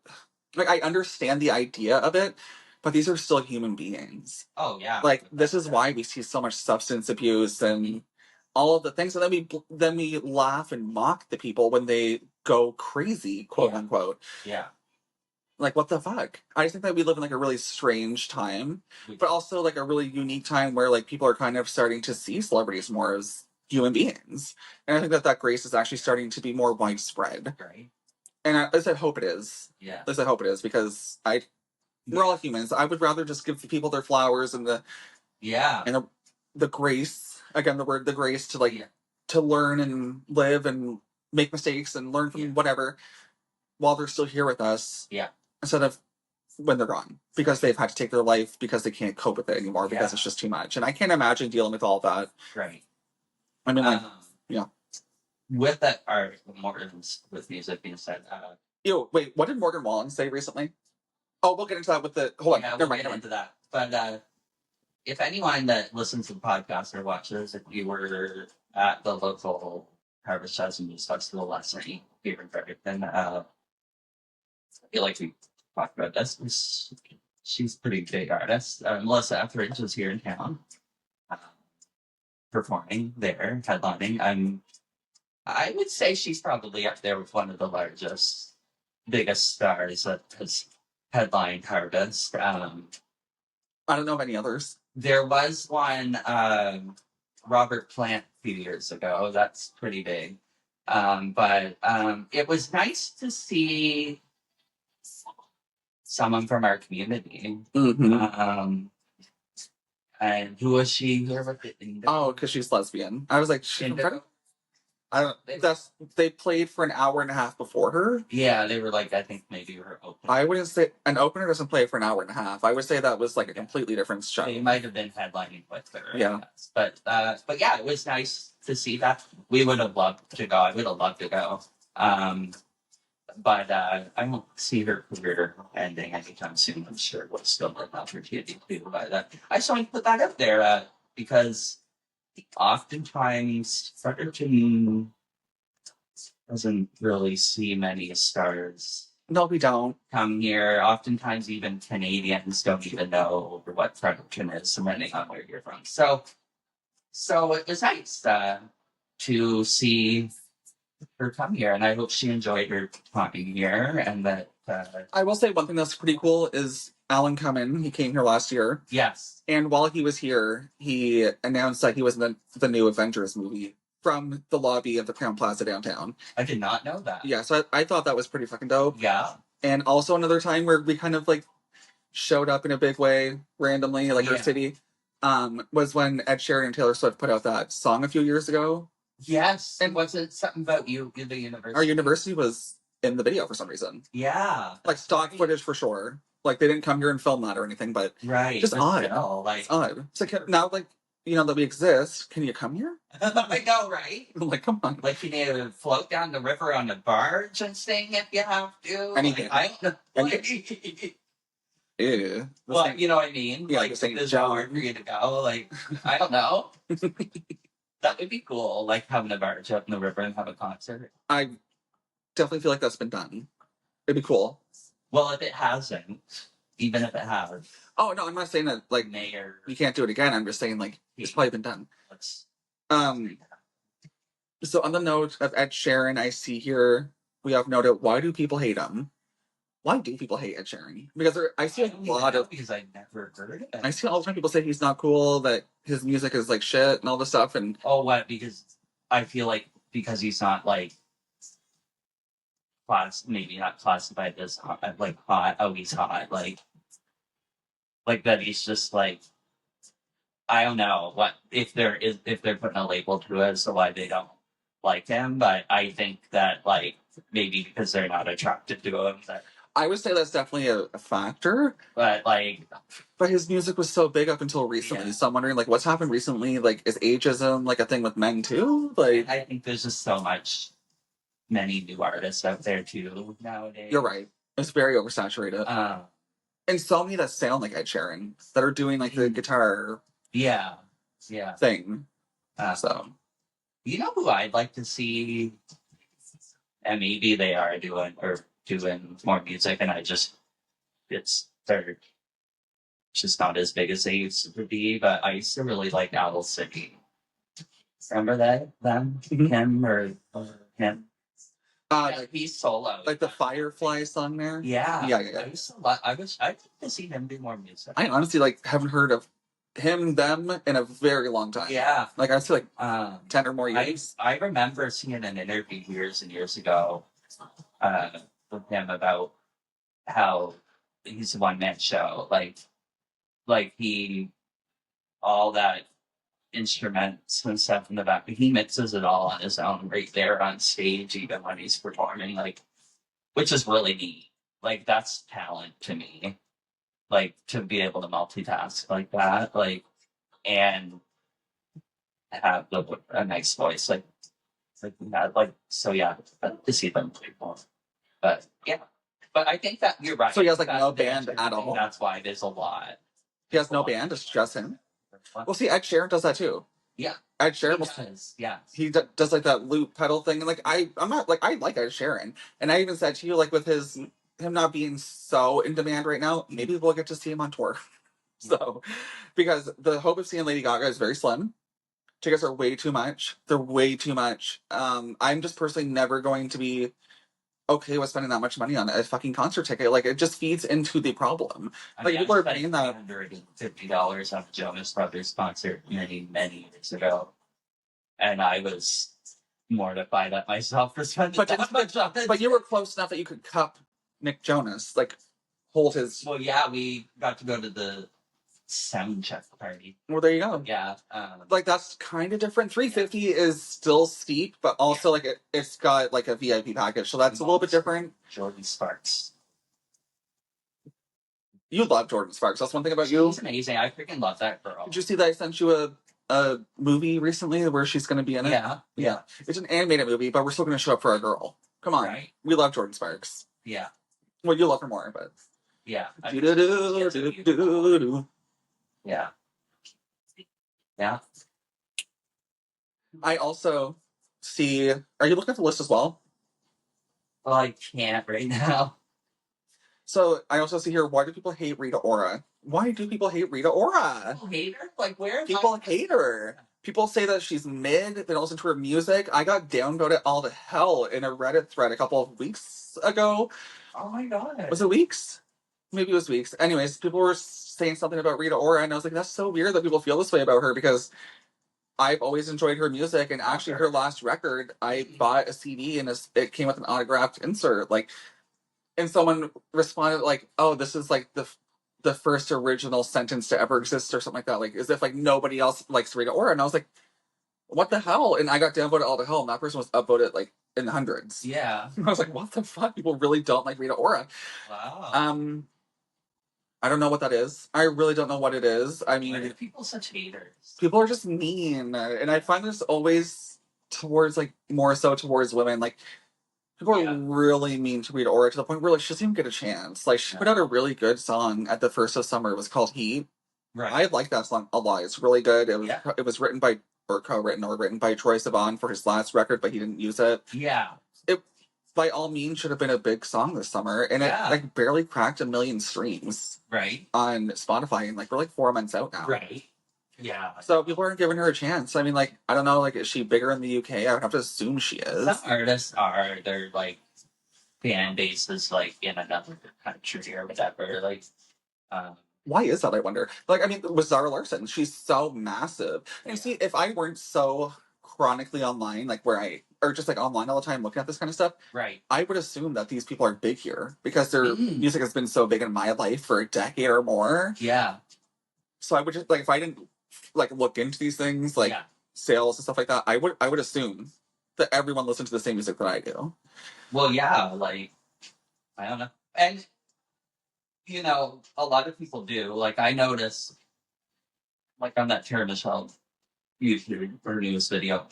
Like, I understand the idea of it, but these are still human beings. Oh, yeah. Like, this is why we see so much substance abuse and all of the things. And then we laugh and mock the people when they go crazy, quote unquote. Yeah. Like, what the fuck? I just think that we live in, like, a really strange time, but also, like, a really unique time where, like, people are kind of starting to see celebrities more as human beings. And I think that grace is actually starting to be more widespread. Right. And at least I hope it is. Yeah. At least I hope it is, because we're all humans. I would rather just give the people their flowers and the grace, again, the word, the grace to, like, to learn and live and make mistakes and learn from whatever while they're still here with us. Yeah. Instead of when they're gone, because they've had to take their life because they can't cope with it anymore because it's just too much. And I can't imagine dealing with all that. Right. I mean, like, With that art, Morgan's with music being said. Wait, what did Morgan Wallen say recently? Oh, we'll get into that with the. Hold on, we'll get into that. But if anyone that listens to the podcast or watches, if you were at the local Harvest Jazz and Blues Festival last night here in Fredericton, I feel like we talked about this. She's a pretty big artist. Melissa Etheridge was here in town, performing there, headlining. I would say she's probably up there with one of the largest, biggest stars that has headlined Harvest. I don't know of any others. There was one, Robert Plant a few years ago. That's pretty big. But it was nice to see someone from our community. Mm-hmm. And who was she? Oh, because she's lesbian. I was like, they played for an hour and a half before her. Yeah, they were like, I think maybe her opener. I wouldn't say an opener doesn't play for an hour and a half. I would say that was like a completely different show. They might have been headlining with her. Yeah. But yeah, it was nice to see that. We would have loved to go. I would have loved to go. But I won't see her career ending anytime soon. I'm sure we'll still have an opportunity to do that. I just want to put that up there because oftentimes Fredericton doesn't really see many stars. No, we don't. Come here. Oftentimes even Canadians don't even know what Fredericton is, depending on where you're from. So it was nice to see her come here, and I hope she enjoyed her time here, and that... I will say one thing that's pretty cool is Alan Cumming. He came here last year. Yes. And while he was here, he announced that he was in the new Avengers movie from the lobby of the Crown Plaza downtown. I did not know that. Yeah, so I thought that was pretty fucking dope. Yeah. And also another time where we kind of like showed up in a big way randomly, like our city, was when Ed Sheeran and Taylor Swift put out that song a few years ago. Yes. And was it something about you in the university? Our university was in the video for some reason. Yeah. Like stock footage for sure. Like they didn't come here and film that or anything, but just odd. It's odd. It's like now, like that we exist. Can you come here? I know, right? Like, come on. Like, can you float down the river on a barge and sing if you have to? Anything. Yeah. Well, you know what I mean? Yeah, like, there's nowhere for you to go. Like, I don't know. That would be cool, like having a barge up in the river and have a concert. I definitely feel like that's been done. It'd be cool. Well, if it hasn't, even if it has. Oh, no, I'm not saying that, like, you can't do it again. I'm just saying, like, it's probably been done. So on the note of Ed Sheeran, I see here, we have noted, why do people hate him? Why do people hate Ed Sheeran? Because I see a lot of... Because I never heard it. I see all the time people say he's not cool, that his music is, like, shit and all this stuff, and... Oh, what? Because I feel like because he's not, like... maybe not classified as hot, like hot. Oh, he's hot. Like that. He's just like, I don't know what if they're putting a label to it as to why they don't like him. But I think that like maybe because they're not attracted to him. I would say that's definitely a factor. But his music was so big up until recently. Yeah. So I'm wondering like what's happened recently. Like is ageism like a thing with men too? Like I think there's just so many new artists out there too nowadays. You're right. It's very oversaturated. And so many that sound like Ed Sheeran that are doing like the guitar thing. So you know who I'd like to see, and maybe they are doing more music, and they're just not as big as they used to be. But I used to really like Owl City. Remember them? Mm-hmm. Him or him? Like he's solo. Like the Firefly song there? Yeah. Yeah. I'd like to see him do more music. I honestly like haven't heard of them in a very long time. Yeah. Like I feel like 10 or more years. I remember seeing an interview years and years ago with him about how he's a one-man show. Like he all that instruments and stuff in the back. He mixes it all on his own right there on stage, even when he's performing, like, which is really neat. Like, that's talent to me. Like, to be able to multitask like that, like, and have a nice voice, like that, like, so yeah, to see them play more. But yeah, but I think that you're right. So he has like That's no the band answer. at all. That's why there's a lot. He has no band. It's just him. Well, see, Ed Sheeran does that too. Yeah, Ed Sheeran he does like that loop pedal thing, and like I'm not like I like Ed Sheeran, and I even said to you like with him not being so in demand right now, maybe we'll get to see him on tour. So, because the hope of seeing Lady Gaga is very slim. Tickets are way too much. They're way too much. I'm just personally never going to be okay with spending that much money on a fucking concert ticket. Like, it just feeds into the problem. Like, people are paying that $150 on a Jonas Brothers concert many years ago, and I was mortified at myself for spending that much on it. But you were close enough that you could cup Nick Jonas, like hold his. Well, yeah, we got to go to the sound check party. Well, there you go. Yeah, like that's kind of different. $350 is still steep, but also like it's got like a VIP package, so that's a little bit different. Jordan Sparks. You love Jordan Sparks. That's one thing about you. She's amazing. I freaking love that girl. Did you see that I sent you a movie recently where she's going to be in it? Yeah. It's an animated movie, but we're still going to show up for our girl. Come on, right. We love Jordan Sparks. Yeah. Well, you love her more, but yeah. Yeah. Yeah. I also see. Are you looking at the list as well? Well, I can't right now. So I also see here. Why do people hate Rita Ora? Why do people hate Rita Ora? People hate her? Like where? People hate her. People say that she's mid. They don't listen to her music. I got downvoted all to hell in a Reddit thread a couple of weeks ago. Oh my god. Was it weeks? Maybe it was weeks. Anyways, people were saying something about Rita Ora, and I was like, that's so weird that people feel this way about her because I've always enjoyed her music, and actually her last record, I bought a CD and it came with an autographed insert. Like, and someone responded like, oh, this is like the first original sentence to ever exist or something like that. Like, as if like nobody else likes Rita Ora. And I was like, what the hell? And I got downvoted all to hell, and that person was upvoted like in the hundreds. Yeah. And I was like, what the fuck? People really don't like Rita Ora. Wow. I don't know what that is. I really don't know what it is. I mean, why are people such haters? People are just mean, and I find this always towards like more so towards women. Like, people are really mean to Rita Ora to the point where like she doesn't even get a chance. Like, she put out a really good song at the first of summer. It was called Heat. Right. I like that song a lot. It's really good. It was written by or written by Troye Sivan for his last record, but he didn't use it. Yeah. It by all means should have been a big song this summer, and it like barely cracked 1 million streams. Right. On Spotify, and like we're like 4 months out now. Right. Yeah. So people aren't giving her a chance. I mean, like, I don't know, like, is she bigger in the UK? I would have to assume she is. Some artists are, their, like, fan base is, like, in another country or whatever. Like, why is that, I wonder? Like, I mean, with Zara Larsson, she's so massive. And see, if I weren't so chronically online, like, or just, like, online all the time looking at this kind of stuff, right, I would assume that these people are big here because their music has been so big in my life for a decade or more. Yeah. So I would just, like, if I didn't like look into these things like sales and stuff like that, I would assume that everyone listens to the same music that I do. Well, yeah, like I don't know, and you know, a lot of people do. Like I notice, like on that Tara Michelle YouTube or news video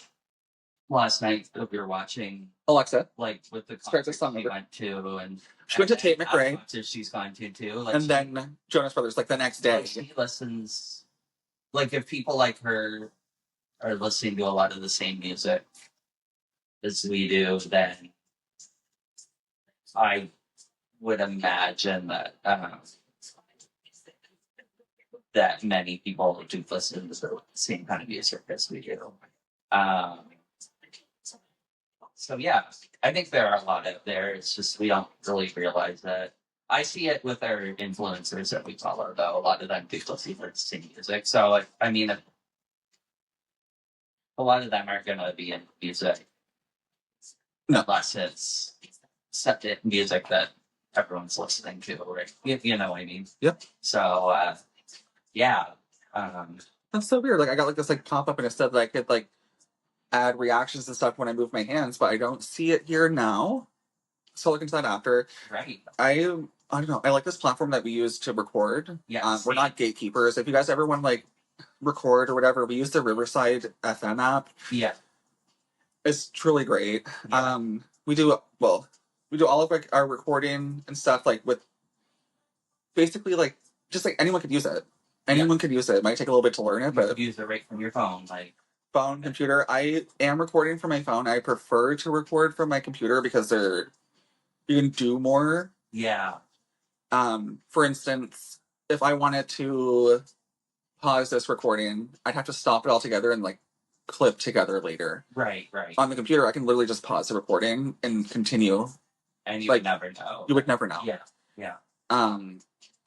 last night that we were watching, Alexa, like with the concert she went to, and she went to Tate McRae. She's gone to too, like, and then Jonas Brothers, like the next day. Like she listens. Like, if people like her are listening to a lot of the same music as we do, then I would imagine that that many people do listen to the same kind of music as we do. So, yeah, I think there are a lot out there. It's just we don't really realize that. I see it with our influencers that we follow, though. A lot of them do listen to the same music. So, I mean, a lot of them aren't going to be in music unless it's accepted music that everyone's listening to, right? You know what I mean? Yep. So, yeah. That's so weird. Like I got like this like pop up and it said that I could like add reactions and stuff when I move my hands, but I don't see it here now. So I'll look into that after. Right. I don't know. I like this platform that we use to record. Yes. We're not gatekeepers. If you guys ever want to like record or whatever, we use the Riverside FM app. Yeah. It's truly great. Yeah. We do all of like our recording and stuff like with basically like just like anyone could use it. Anyone could use it. It might take a little bit to learn it, but use it right from your phone, like phone, computer. I am recording from my phone. I prefer to record from my computer because you can do more. Yeah. For instance, if I wanted to pause this recording, I'd have to stop it all together and like clip together later. Right, right. On the computer, I can literally just pause the recording and continue. And you would never know. You would never know. Yeah, yeah.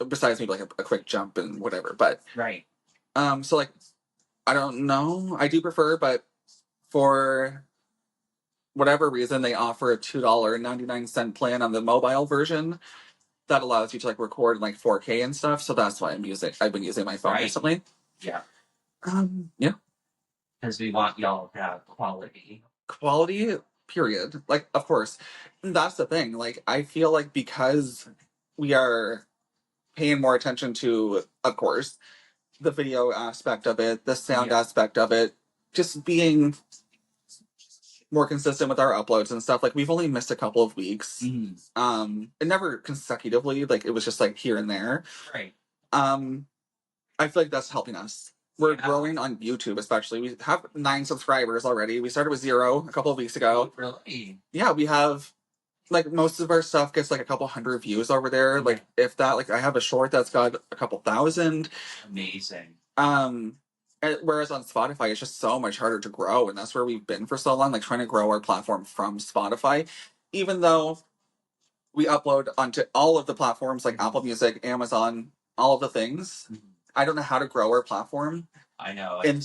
Besides maybe like a quick jump and whatever, but right. So like, I don't know. I do prefer, but for whatever reason, they offer a $2.99 plan on the mobile version that allows you to like record in like 4K and stuff. So that's why I've been using my phone recently. Yeah. Yeah. Because we want y'all to have quality. Quality, period. Like, of course. And that's the thing. Like, I feel like because we are paying more attention to, of course, the video aspect of it, the sound aspect of it, just being more consistent with our uploads and stuff. Like, we've only missed a couple of weeks. And never consecutively. Like, it was just like here and there. Right. I feel like that's helping us. We're growing on YouTube, especially. We have 9 subscribers already. We started with 0 a couple of weeks ago. Really? Yeah, we have, like, most of our stuff gets, like, a couple hundred views over there. Yeah. Like, if that, like, I have a short that's got a couple thousand. Amazing. Whereas on Spotify, it's just so much harder to grow. And that's where we've been for so long, like, trying to grow our platform from Spotify. Even though we upload onto all of the platforms, like Apple Music, Amazon, all of the things. I don't know how to grow our platform. I know. In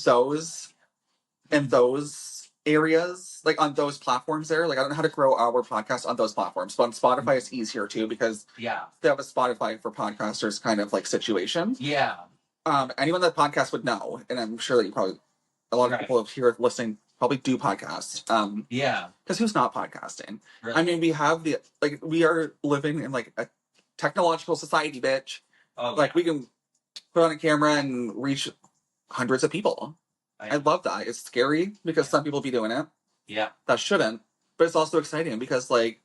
those areas, like on those platforms there. Like I don't know how to grow our podcast on those platforms. But on Spotify it's easier too because they have a Spotify for podcasters kind of like situation. Yeah. Anyone that podcast would know, and I'm sure that a lot of people here listening probably do podcasts. Because who's not podcasting? Really? I mean, we have we are living in like a technological society, bitch. Oh, like we can put on a camera and reach hundreds of people. I love that. It's scary because some people be doing it. Yeah. That shouldn't. But it's also exciting because like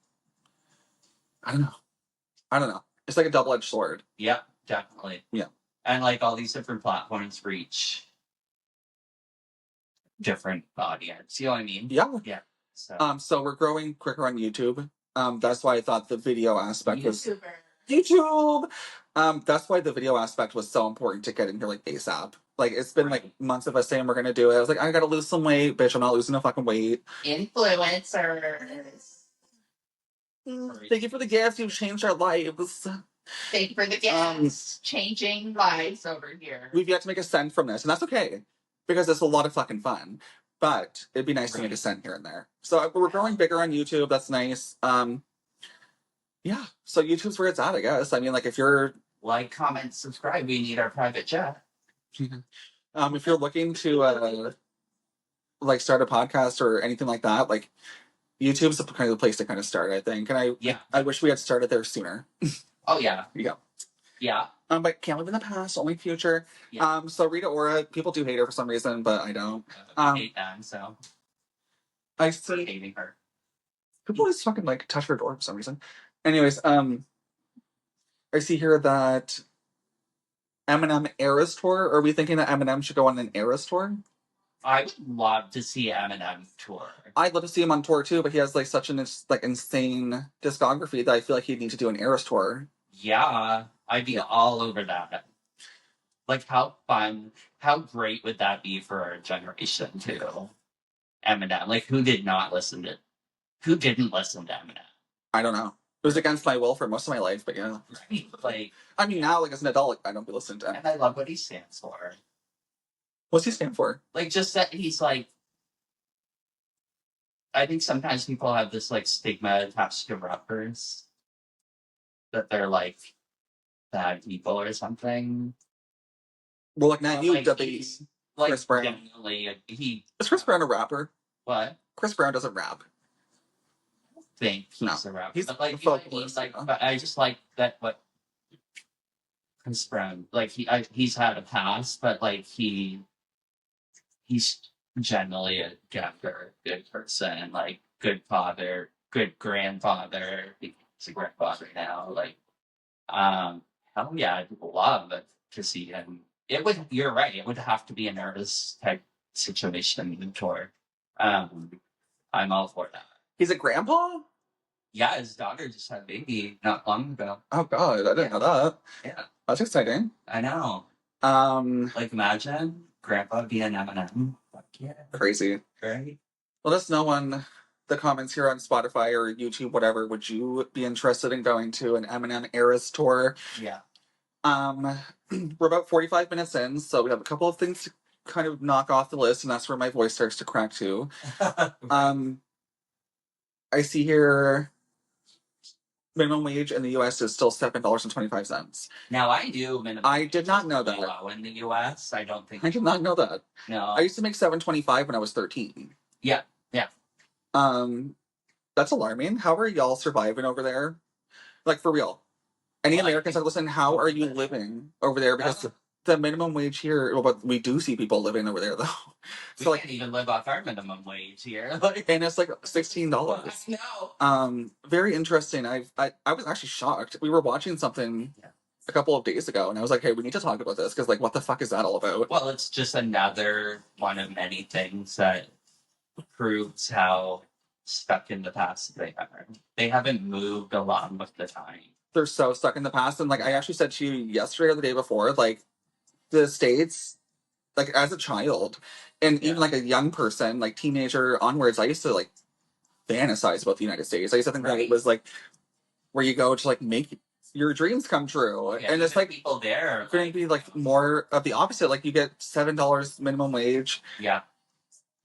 I don't know. It's like a double-edged sword. Yeah, definitely. Yeah. And like all these different platforms reach different audience. You know what I mean? Yeah. Yeah. So we're growing quicker on YouTube. That's why I thought the video aspect was YouTube. That's why the video aspect was so important to get in here like ASAP. Like it's been like months of us saying we're gonna do it. I was like, I gotta lose some weight, bitch. I'm not losing no fucking weight. Influencers. Thank you for the gifts. You've changed our lives. Thank you for the gifts. Changing lives over here. We've yet to make a cent from this, and that's okay because it's a lot of fucking fun. But it'd be nice to make a cent here and there. So we're growing bigger on YouTube. That's nice. Yeah. So YouTube's where it's at, I guess. I mean, like if you're like, comment, subscribe. We need our private jet. If you're looking to like start a podcast or anything like that, like YouTube's the kind of the place to kind of start, I think. And I wish we had started there sooner. Oh yeah. Yeah. Yeah. But can't live in the past, only future. Yeah. So Rita Ora, people do hate her for some reason, but I don't. I hate them, so I see hating her. People always fucking like touch her door for some reason. Anyways, I see here that Eminem Eras Tour. Are we thinking that Eminem should go on an Eras Tour? I would love to see Eminem tour. I'd love to see him on tour too, but he has like such an like insane discography that I feel like he'd need to do an Eras Tour. Yeah, I'd be all over that. Like how fun, how great would that be for our generation too? Eminem, like who didn't listen to Eminem? I don't know. It was against my will for most of my life, but yeah. Right, like I mean, now like as an adult, like, I don't be listening to him. And I love what he stands for. What's he stand for? Like just that he's like. I think sometimes people have this like stigma attached to rappers that they're like bad people or something. Well, like not you, like, W. like Chris Brown. generally he Is Chris Brown a rapper? what? Chris Brown doesn't rap. Think he's No. a rapper. He's But like a you know what I mean? vocalist, Like yeah. but I just like that what Chris Brown like he's had a past, but like he's generally a good person, like good father, good grandfather. He's a grandfather now. Like, hell yeah, I'd love to see him. It would. You're right. It would have to be an artist type situation tour. I'm all for that. He's a grandpa? Yeah, his daughter just had a baby not long ago. Oh god, I didn't know that. Yeah, That's exciting. I know. Like imagine grandpa being Eminem. Fuck yeah, crazy. right? Let us know on the comments here on Spotify or YouTube, whatever. Would you be interested in going to an Eminem Eras tour? Yeah. We're about 45 minutes in, so we have a couple of things to kind of knock off the list, and that's where my voice starts to crack too. I see here minimum wage in the US is still $7.25. Now I do minimum. I did not know that. Low in the US, I don't think. I did not know that. No. I used to make $7.25 when I was 13. Yeah. That's alarming. How are y'all surviving over there? Like, for real. Any Americans that listen, how are you living over there? Because the minimum wage here, well, but we do see people living over there, though. We can't even live off our minimum wage here. Like, and it's like $16. No. Very interesting. I was actually shocked. We were watching something a couple of days ago, and I was like, hey, we need to talk about this, because, like, what the fuck is that all about? Well, it's just another one of many things that proves how stuck in the past they are. They haven't moved along with the time. They're so stuck in the past, and, like, I actually said to you yesterday or the day before, like, the States, like, as a child, and even, like, a young person, like, teenager onwards, I used to, like, fantasize about the United States. I used to think that it was, like, where you go to, like, make your dreams come true. Yeah, and it's, like, people there going to be, like, more of the opposite. Like, you get $7 minimum wage. Yeah.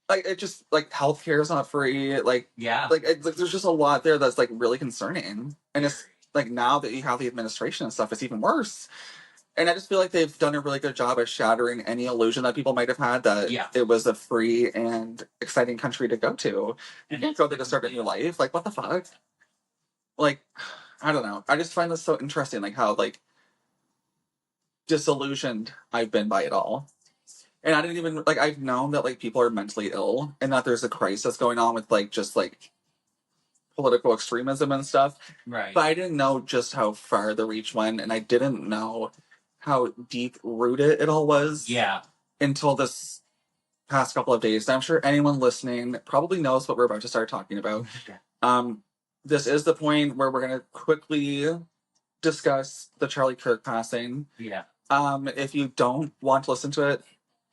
Like, it just, like, healthcare is not free. Like, yeah. Like, there's just a lot there that's, like, really concerning. And it's, like, now that you have the administration and stuff, it's even worse. And I just feel like they've done a really good job of shattering any illusion that people might have had that it was a free and exciting country to go to. You can't go there to start a new life. Like, what the fuck? Like, I don't know. I just find this so interesting, like, how, like, disillusioned I've been by it all. And I didn't even, like, I've known that, like, people are mentally ill and that there's a crisis going on with, like, just, like, political extremism and stuff. Right. But I didn't know just how far the reach went, and I didn't know how deep rooted it all was. Yeah. Until this past couple of days. And I'm sure anyone listening probably knows what we're about to start talking about. This is the point where we're going to quickly discuss the Charlie Kirk passing. Yeah. If you don't want to listen to it,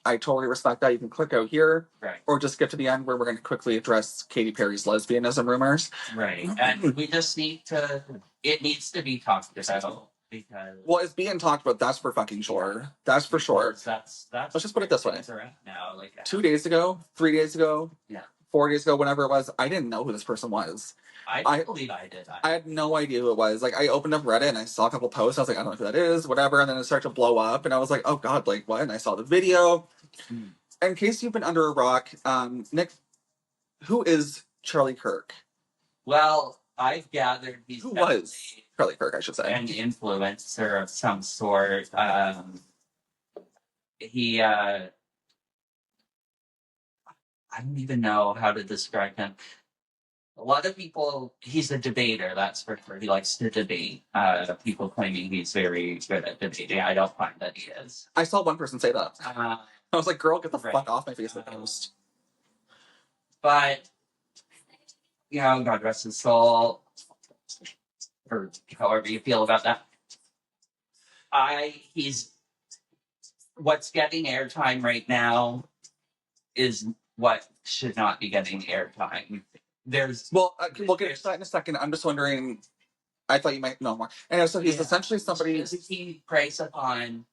I totally respect that. You can click out here. Right. Or just skip to the end where we're going to quickly address Katy Perry's lesbianism rumors. Right. And we just need to, it needs to be talked about because. Well, it's being talked about, that's for fucking sure. That's for sure. That's Let's just put it this way. Now, like 2 days ago, 3 days ago, 4 days ago, whenever it was, I didn't know who this person was. I believe I did. I had no idea who it was. Like, I opened up Reddit and I saw a couple posts. I was like, I don't know who that is, whatever. And then it started to blow up. And I was like, oh God, like, what? And I saw the video. In case you've been under a rock, Nick, who is Charlie Kirk? Well, I've gathered who was Charlie Kirk, I should say. An influencer of some sort. He, I don't even know how to describe him. A lot of people, he's a debater, that's for sure. He likes to debate. People claiming he's very good at debating. I don't find that he is. I saw one person say that. I was like, girl, get the fuck off my Facebook post. But, you know, God rest his soul, or however you feel about that. What's getting airtime right now is what should not be getting airtime. We'll get to that in a second. I'm just wondering, I thought you might know more. And so he's essentially somebody. He preys upon.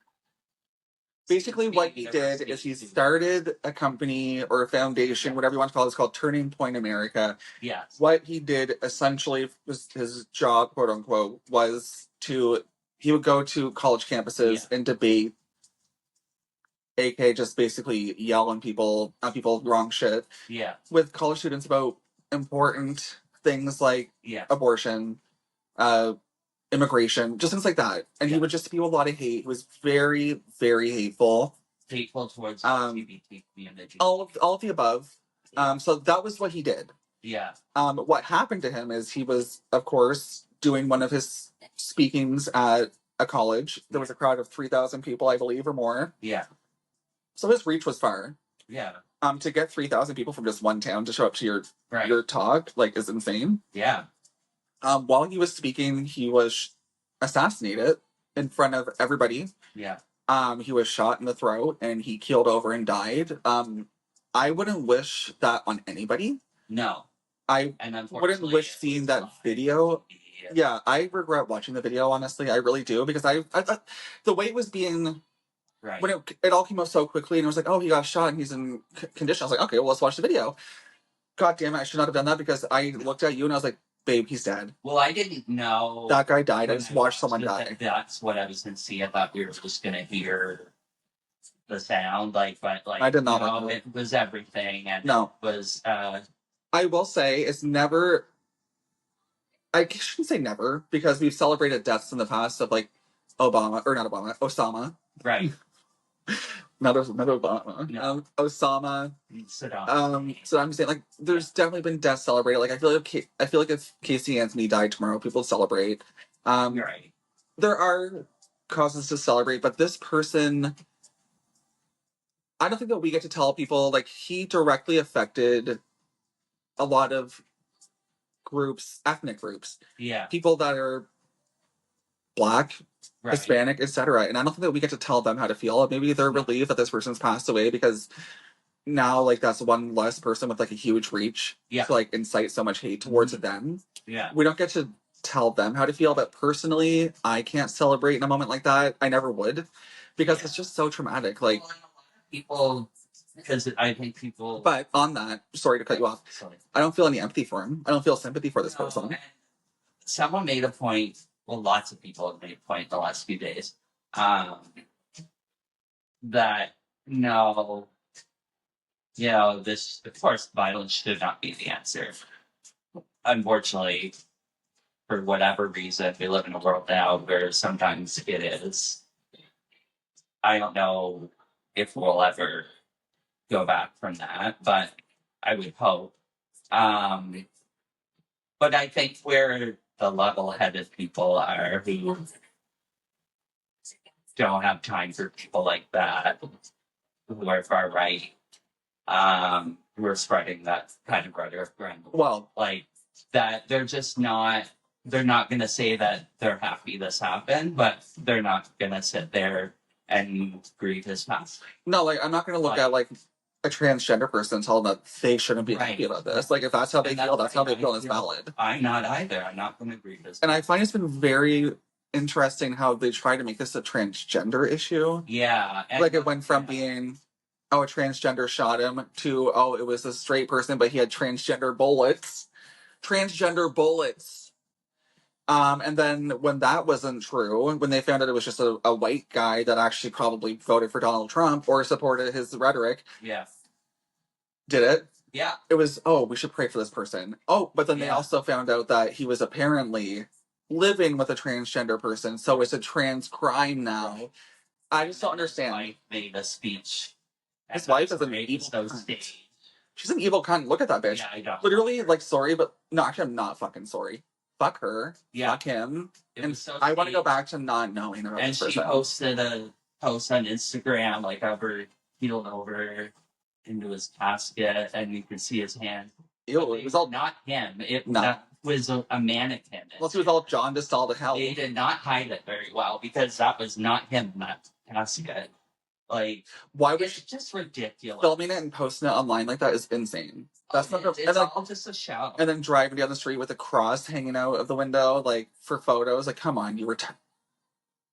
Basically, what he did is he started a company or a foundation, whatever you want to call it. It's called Turning Point America. Yes. What he did essentially, was his job, quote unquote, was he would go to college campuses and debate aka just basically yell at people wrong shit. Yeah. With college students about important things like abortion, immigration, just things like that. And he would just spew a lot of hate. He was very, very hateful. Hateful towards LGBT community. All of the above. So that was what he did. Yeah. What happened to him is he was, of course, doing one of his speakings at a college. There was a crowd of 3,000 people, I believe, or more. Yeah. So his reach was far. Yeah. To get 3,000 people from just one town to show up to your talk, like, is insane. Yeah. While he was speaking, he was assassinated in front of everybody. Yeah. He was shot in the throat and he keeled over and died. I wouldn't wish that on anybody. No. I wouldn't wish seeing that video. Yeah, I regret watching the video, honestly. I really do, because I the way it was being... Right. When it all came out so quickly and it was like, oh, he got shot and he's in condition. I was like, okay, well, let's watch the video. God damn it, I should not have done that, because I looked at you and I was like, babe, he's dead. Well, I didn't know that guy died. I just watched someone die. That's what I was going to see. I thought we were just going to hear the sound, but I did not know, it was everything, and no. It was. I will say it's never. I shouldn't say never, because we've celebrated deaths in the past of like Osama. Right. not Obama. No. Osama. Saddam. So I'm saying, like, there's definitely been deaths celebrated. Like, I feel like if Casey Anthony died tomorrow, people would celebrate. Right. There are causes to celebrate, but this person, I don't think that we get to tell people, like, he directly affected a lot of groups, ethnic groups. Yeah. People that are Black, right, Hispanic, etc. And I don't think that we get to tell them how to feel. Maybe they're relieved that this person's passed away, because now, like, that's one less person with, like, a huge reach to, like, incite so much hate towards them. Yeah. We don't get to tell them how to feel, but personally, I can't celebrate in a moment like that. I never would, because it's just so traumatic. Like, people, because I think people... But on that, sorry to cut you off, I don't feel any empathy for him. I don't feel sympathy for this person. Someone made a point, well, lots of people have made a point the last few days, that, no, this, of course, violence should not be the answer. Unfortunately, for whatever reason, we live in a world now where sometimes it is. I don't know if we'll ever go back from that, but I would hope. But I think where the level-headed people are who don't have time for people like that, who are far right, who are spreading that kind of rhetoric around the world. Well, like that, they're not going to say that they're happy this happened, but they're not going to sit there and grieve his passing. No, like, I'm not going to look at, like, a transgender person and tell them that they shouldn't be happy about this. Like, if that's how they feel, that's how they feel, and it's valid. I'm not either. I'm not going to grieve this. And I find it's been very interesting how they try to make this a transgender issue. Yeah. Like, it went from being, oh, a transgender shot him, to, oh, it was a straight person, but he had transgender bullets. Transgender bullets. And then when that wasn't true, when they found out it was just a white guy that actually probably voted for Donald Trump or supported his rhetoric. Yeah. Did it? Yeah. It was, oh, we should pray for this person. Oh, but then they also found out that he was apparently living with a transgender person, so it's a trans crime now. Right. I just don't understand. His wife made a speech. His wife is an evil cunt. She's an evil cunt. Look at that bitch. Yeah, I know. Literally, like, sorry, but no, actually, I'm not fucking sorry. Fuck her. Yeah. Fuck him. And so I want to go back to not knowing about this person. And she posted a post on Instagram, like, of her healed over into his casket, and you can see his hand. Ew, it was all... Not him. That was a mannequin. Well, it was all jaundiced all to hell. They did not hide it very well, because that was not him in that casket. Like, why was it's just ridiculous. Filming it and posting it online like that is insane. That's not it's all just a show. And then driving down the street with a cross hanging out of the window, like, for photos. Like, come on, you were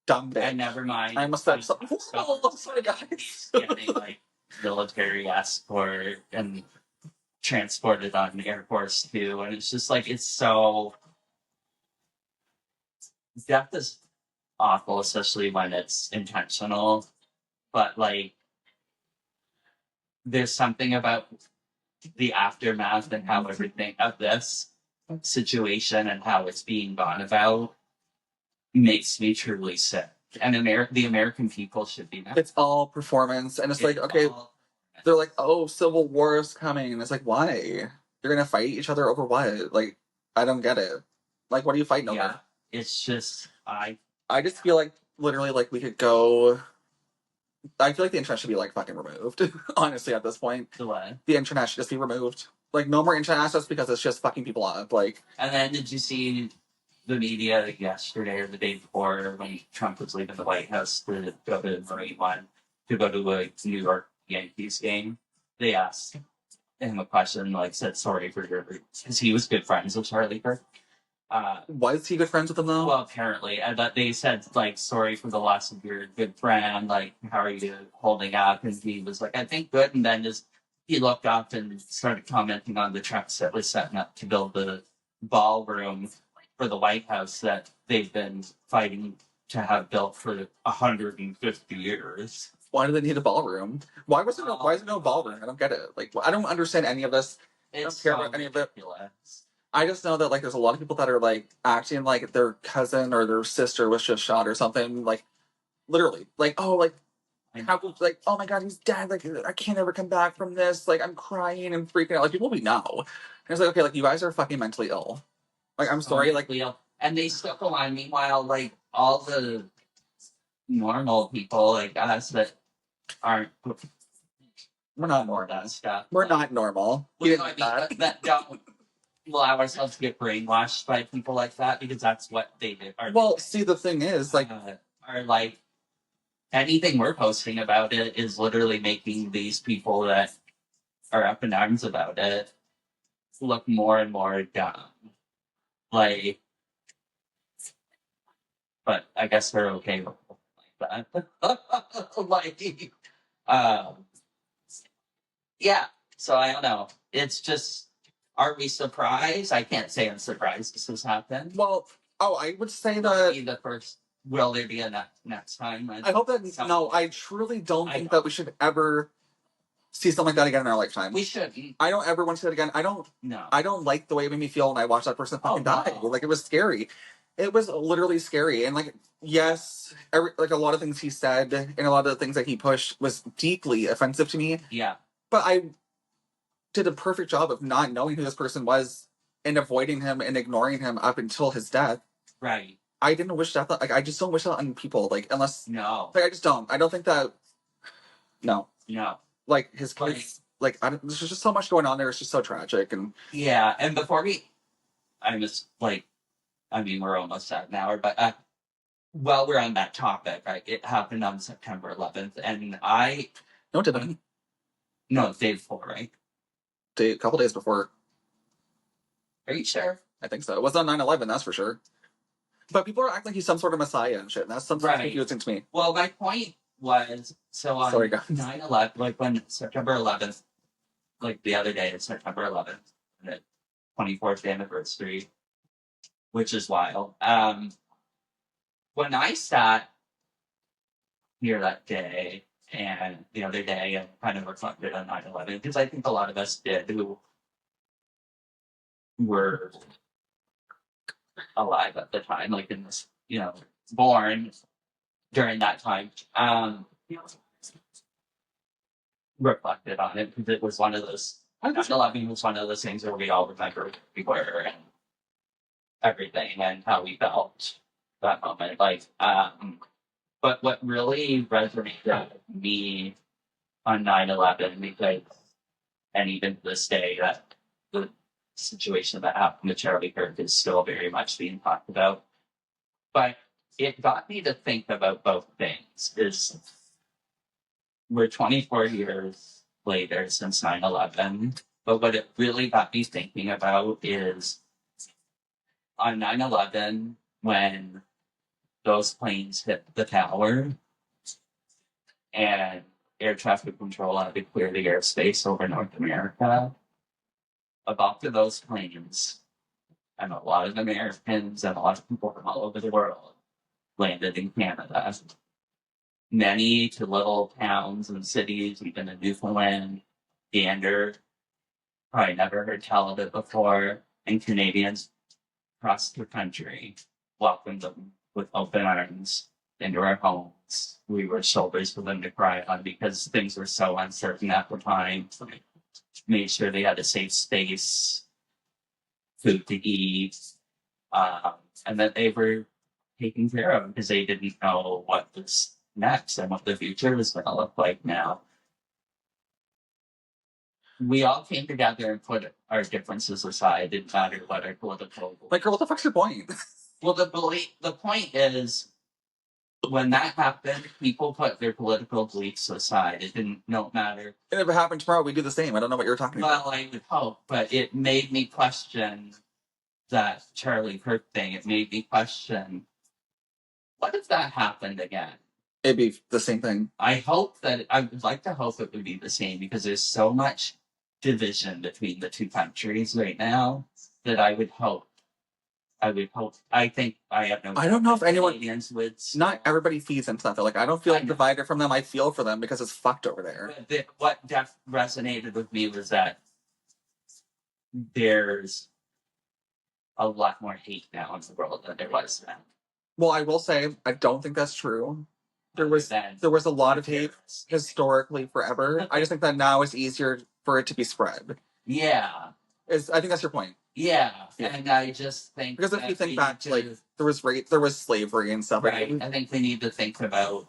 dumb bitch. And never mind. I almost said something. Oh, sorry, guys. He's getting, like, military escort and transported on Air Force too, and it's just like, it's so... Death is awful, especially when it's intentional. But, like, there's something about the aftermath and how everything of this situation and how it's being gone about makes me truly sick. And the American people should be mad. It's all performance, and it's like, okay, they're like, oh, civil war is coming, and it's like, why? You're gonna fight each other over what? Like, I don't get it. Like, what are you fighting over? Yeah, it's just I just feel like literally like we could go. I feel like the internet should be like fucking removed. Honestly, at this point, the what? the internet should just be removed. Like, no more internet access because it's just fucking people up. Like, And then did you see the media yesterday or the day before when Trump was leaving the White House to go to Marine One to go to a New York Yankees game? They asked him a question, like said sorry for your, because he was good friends with Charlie Kirk. was he good friends with him though? Well, apparently, and that they said like sorry for the loss of your good friend. Like, how are you holding up? And he was like, I think good. And then just he looked up and started commenting on the trucks that was setting up to build the ballroom for the White House that they've been fighting to have built for 150 years. Why do they need a ballroom? Why is there no ballroom? I don't get it. Like, I don't understand any of this. I don't care about any of it. I just know that like there's a lot of people that are like acting like their cousin or their sister was just shot or something. Like, literally, like, oh, like how, like, oh my god, he's dead. Like, I can't ever come back from this. Like, I'm crying and freaking out. Like, people we know. And it's like, okay, like, you guys are fucking mentally ill. Like, I'm sorry, like, and they still go on. Meanwhile, like all the normal people like us that aren't, we're not more normal. that stuff. We're not normal. Well, you know what I mean? That don't allow ourselves to get brainwashed by people like that because that's what they do. Well, see, the thing is, like, are like anything we're posting about it is literally making these people that are up in arms about it look more and more dumb. Like, but I guess they're okay with like that. Like, yeah. So I don't know. It's just, are we surprised? I can't say I'm surprised this has happened. well, I would say Will that. be the first. Will there be a next time? I hope that no. I truly don't think that we should ever see something like that again in our lifetime. We shouldn't. I don't ever want to see that again. I don't. No. I don't like the way it made me feel when I watched that person fucking die. Like, it was scary. It was literally scary. And like, yes, like a lot of things he said and a lot of the things that he pushed was deeply offensive to me. Yeah. But I did a perfect job of not knowing who this person was and avoiding him and ignoring him up until his death. Right. I didn't wish that. Like, I just don't wish that on people. Like, unless no. Like, I just don't. I don't think that. No. No. Like, his kids. Like, there's just so much going on there. It's just so tragic. And yeah. And before I was like, I mean, we're almost at an hour, but while we're on that topic, right, it happened on September 11th, and no, it didn't. No, day before, right? A couple days before. Are you sure? I think so. It was on 9/11, that's for sure. But people are acting like he's some sort of messiah and shit. And that's something confusing to me. Well, my point was, so on 9/11, like when September 11th, like the other day, it's September 11th, the 24th anniversary, which is wild. When I sat here that day and the other day and kind of reflected on 9/11, because I think a lot of us did who were alive at the time, like in this, born during that time, reflected on it because it was one of those. 9/11 was one of those things where we all remember where we were and everything and how we felt that moment. Like, but what really resonated with me on 9/11, because, and even to this day, that the situation that happened to Charlie Kirk is still very much being talked about. But it got me to think about both things. Is we're 24 years later since 9/11, but what it really got me thinking about is on 9/11, when those planes hit the tower and air traffic control had to clear the airspace over North America, above to those planes, and a lot of Americans and a lot of people from all over the world landed in Canada. Many to little towns and cities, even in Newfoundland, gander. Probably never heard tell of it before. And Canadians across the country welcomed them with open arms into our homes. We were shoulders for them to cry on because things were so uncertain at the time. Made sure they had a safe space, food to eat, um, and that they were taken care of because they didn't know what was next and what the future was going to look like now. We all came together and put our differences aside. It didn't matter what our political. Like, girl, what the fuck's your point? Well, the point is, when that happened, people put their political beliefs aside. It didn't no matter. And if it happened tomorrow, we'd do the same. I don't know what you're talking about. Well, I would hope, but it made me question that Charlie Kirk thing. It made me question, what if that happened again? It'd be the same thing. I would like to hope it would be the same because there's so much division between the two countries right now that I would hope. I think I have no. I don't know if anyone. Canadians would. Not everybody feeds into that. Though. Like, I don't feel divided from them. I feel for them because it's fucked over there. What resonated with me was that there's a lot more hate now in the world than there was then. Well, I will say I don't think that's true. There was a lot of hate historically forever. I just think that now it's easier for it to be spread. Yeah. I think that's your point. Yeah. And I just think because if you think back to like there was rape, there was slavery and stuff. Right. I think we need to think about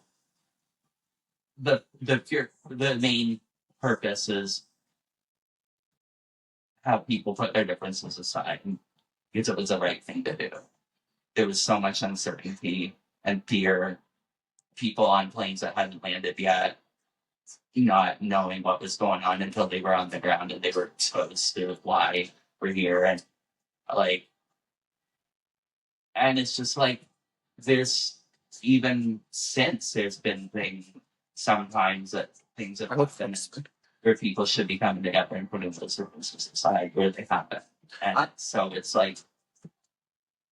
the main purpose is how people put their differences aside because it was the right thing to do. There was so much uncertainty and fear. People on planes that hadn't landed yet, not knowing what was going on until they were on the ground and they were exposed to why we're here and it's just like there's even since there's been sometimes that things have happened where people should be coming together and putting those differences aside where they happen. And so it's like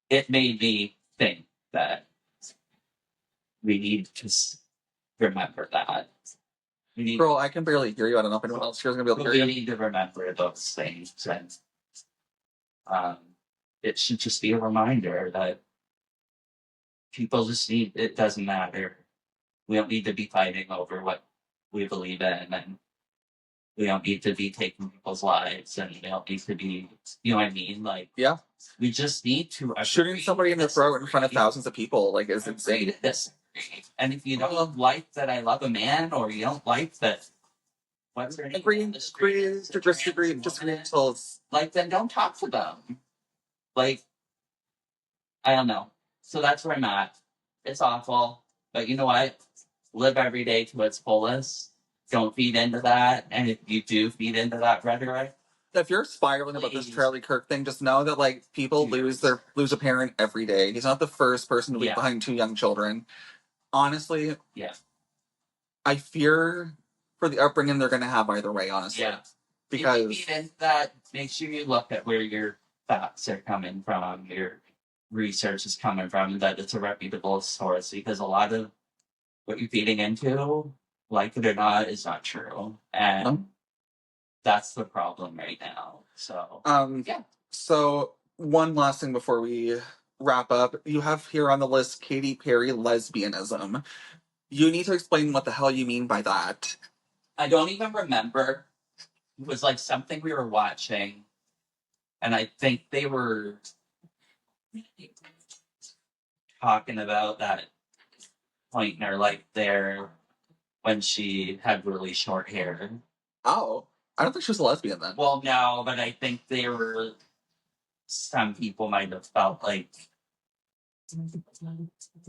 it made me think that we need to remember that. Girl, I can barely hear you. I don't know if anyone else here is going to be able to hear you. We need to remember those things. And it should just be a reminder that people just need, it doesn't matter. We don't need to be fighting over what we believe in. And we don't need to be taking people's lives. And we don't need to be, you know what I mean? Like, yeah. We just need to. Shooting somebody in the throat in front of thousands of people, like, is insane. And if you don't like that I love a man, or you don't like that, what's their name? Disagree until it's like, then don't talk to them. Like, I don't know. So that's where I'm at. It's awful, but you know what? Live every day to its fullest. Don't feed into that, and if you do feed into that rhetoric, if you're spiraling about this Charlie Kirk thing, just know that like people lose a parent every day. He's not the first person to leave behind 2 young children. Honestly, I fear for the upbringing they're going to have either way. Honestly, because if you feed into that, make sure you look at where your facts are coming from, your research is coming from, and that it's a reputable source. Because a lot of what you're feeding into, like it or not, is not true, and that's the problem right now. So, So one last thing before we wrap up, you have here on the list Katy Perry lesbianism. You need to explain what the hell you mean by that. I don't even remember. It was like something we were watching, and I think they were talking about that point in her life there when she had really short hair. Oh, I don't think she was a lesbian then. Well, no, but I think some people might have felt like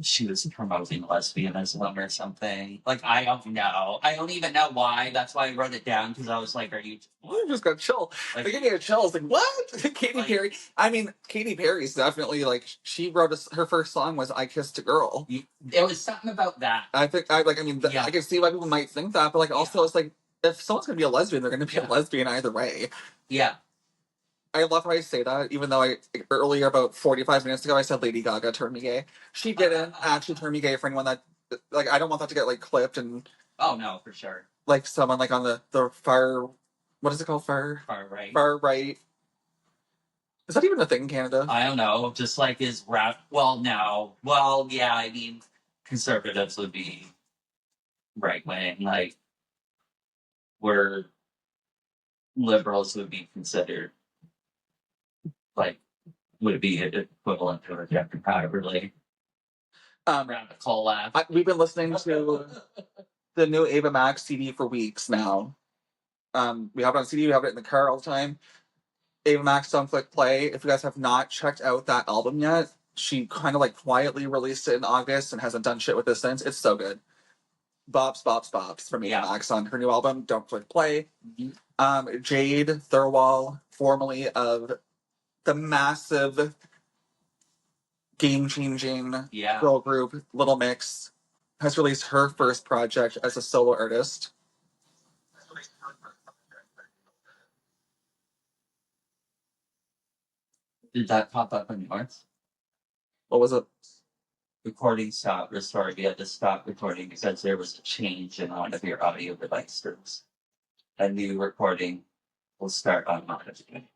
she was promoting lesbianism or something. Like, I don't know. I don't even know why. That's why I wrote it down, because I was like, are you... I just got chill. Like, they gave me a chill. I was like, what? Katy Perry. I mean, Katy Perry's definitely, like, she wrote her first song was I Kissed a Girl. There was something about that. I can see why people might think that, but, like, also, it's like, if someone's going to be a lesbian, they're going to be a lesbian either way. Yeah. I love how I say that, even though earlier, about 45 minutes ago, I said Lady Gaga turned me gay. She didn't actually turn me gay for anyone that, like, I don't want that to get, like, clipped and... Oh, no, for sure. Like, someone, like, on the far what is it called? Far right. Far right. Is that even a thing in Canada? I don't know. Just like is rap. Well, no. Well, yeah. I mean, conservatives would be right wing. Like, where liberals would be considered like would be equivalent to a Jeffrey Powder, really. Around the collab. We've been listening to the new Ava Max CD for weeks now. We have it on CD. We have it in the car all the time. Ava Max, Don't Click Play. If you guys have not checked out that album yet, she kind of like quietly released it in August and hasn't done shit with it since. It's so good. Bops, bops, bops from Ava Max on her new album, Don't Click Play. Mm-hmm. Jade Thirlwall, formerly of the massive game-changing girl group Little Mix, has released her first project as a solo artist. Did that pop up on yours? What was it? Recording stopped, restored. You had to stop recording because there was a change in one of your audio devices. A new recording will start automatically.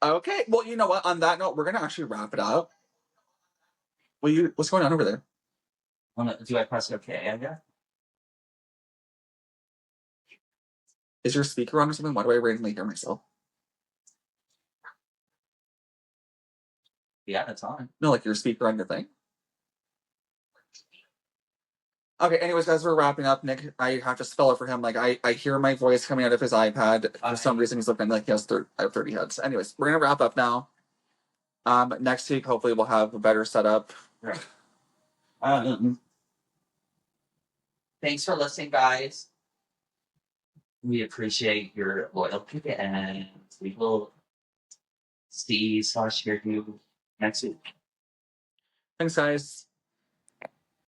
Okay. Well, you know what? On that note, we're gonna actually wrap it up. What's going on over there? Do I press OK? I guess. Is your speaker on or something? Why do I randomly hear myself? Yeah, it's on. No, like your speaker on your thing. Okay, anyways, guys, we're wrapping up. Nick, I have to spell it for him. Like, I hear my voice coming out of his iPad. For some reason, he's looking like he has 30 heads. Anyways, we're going to wrap up now. Next week, hopefully, we'll have a better setup. Right. Thanks for listening, guys. We appreciate your loyalty, and we will see/hear you next week. Thanks, guys.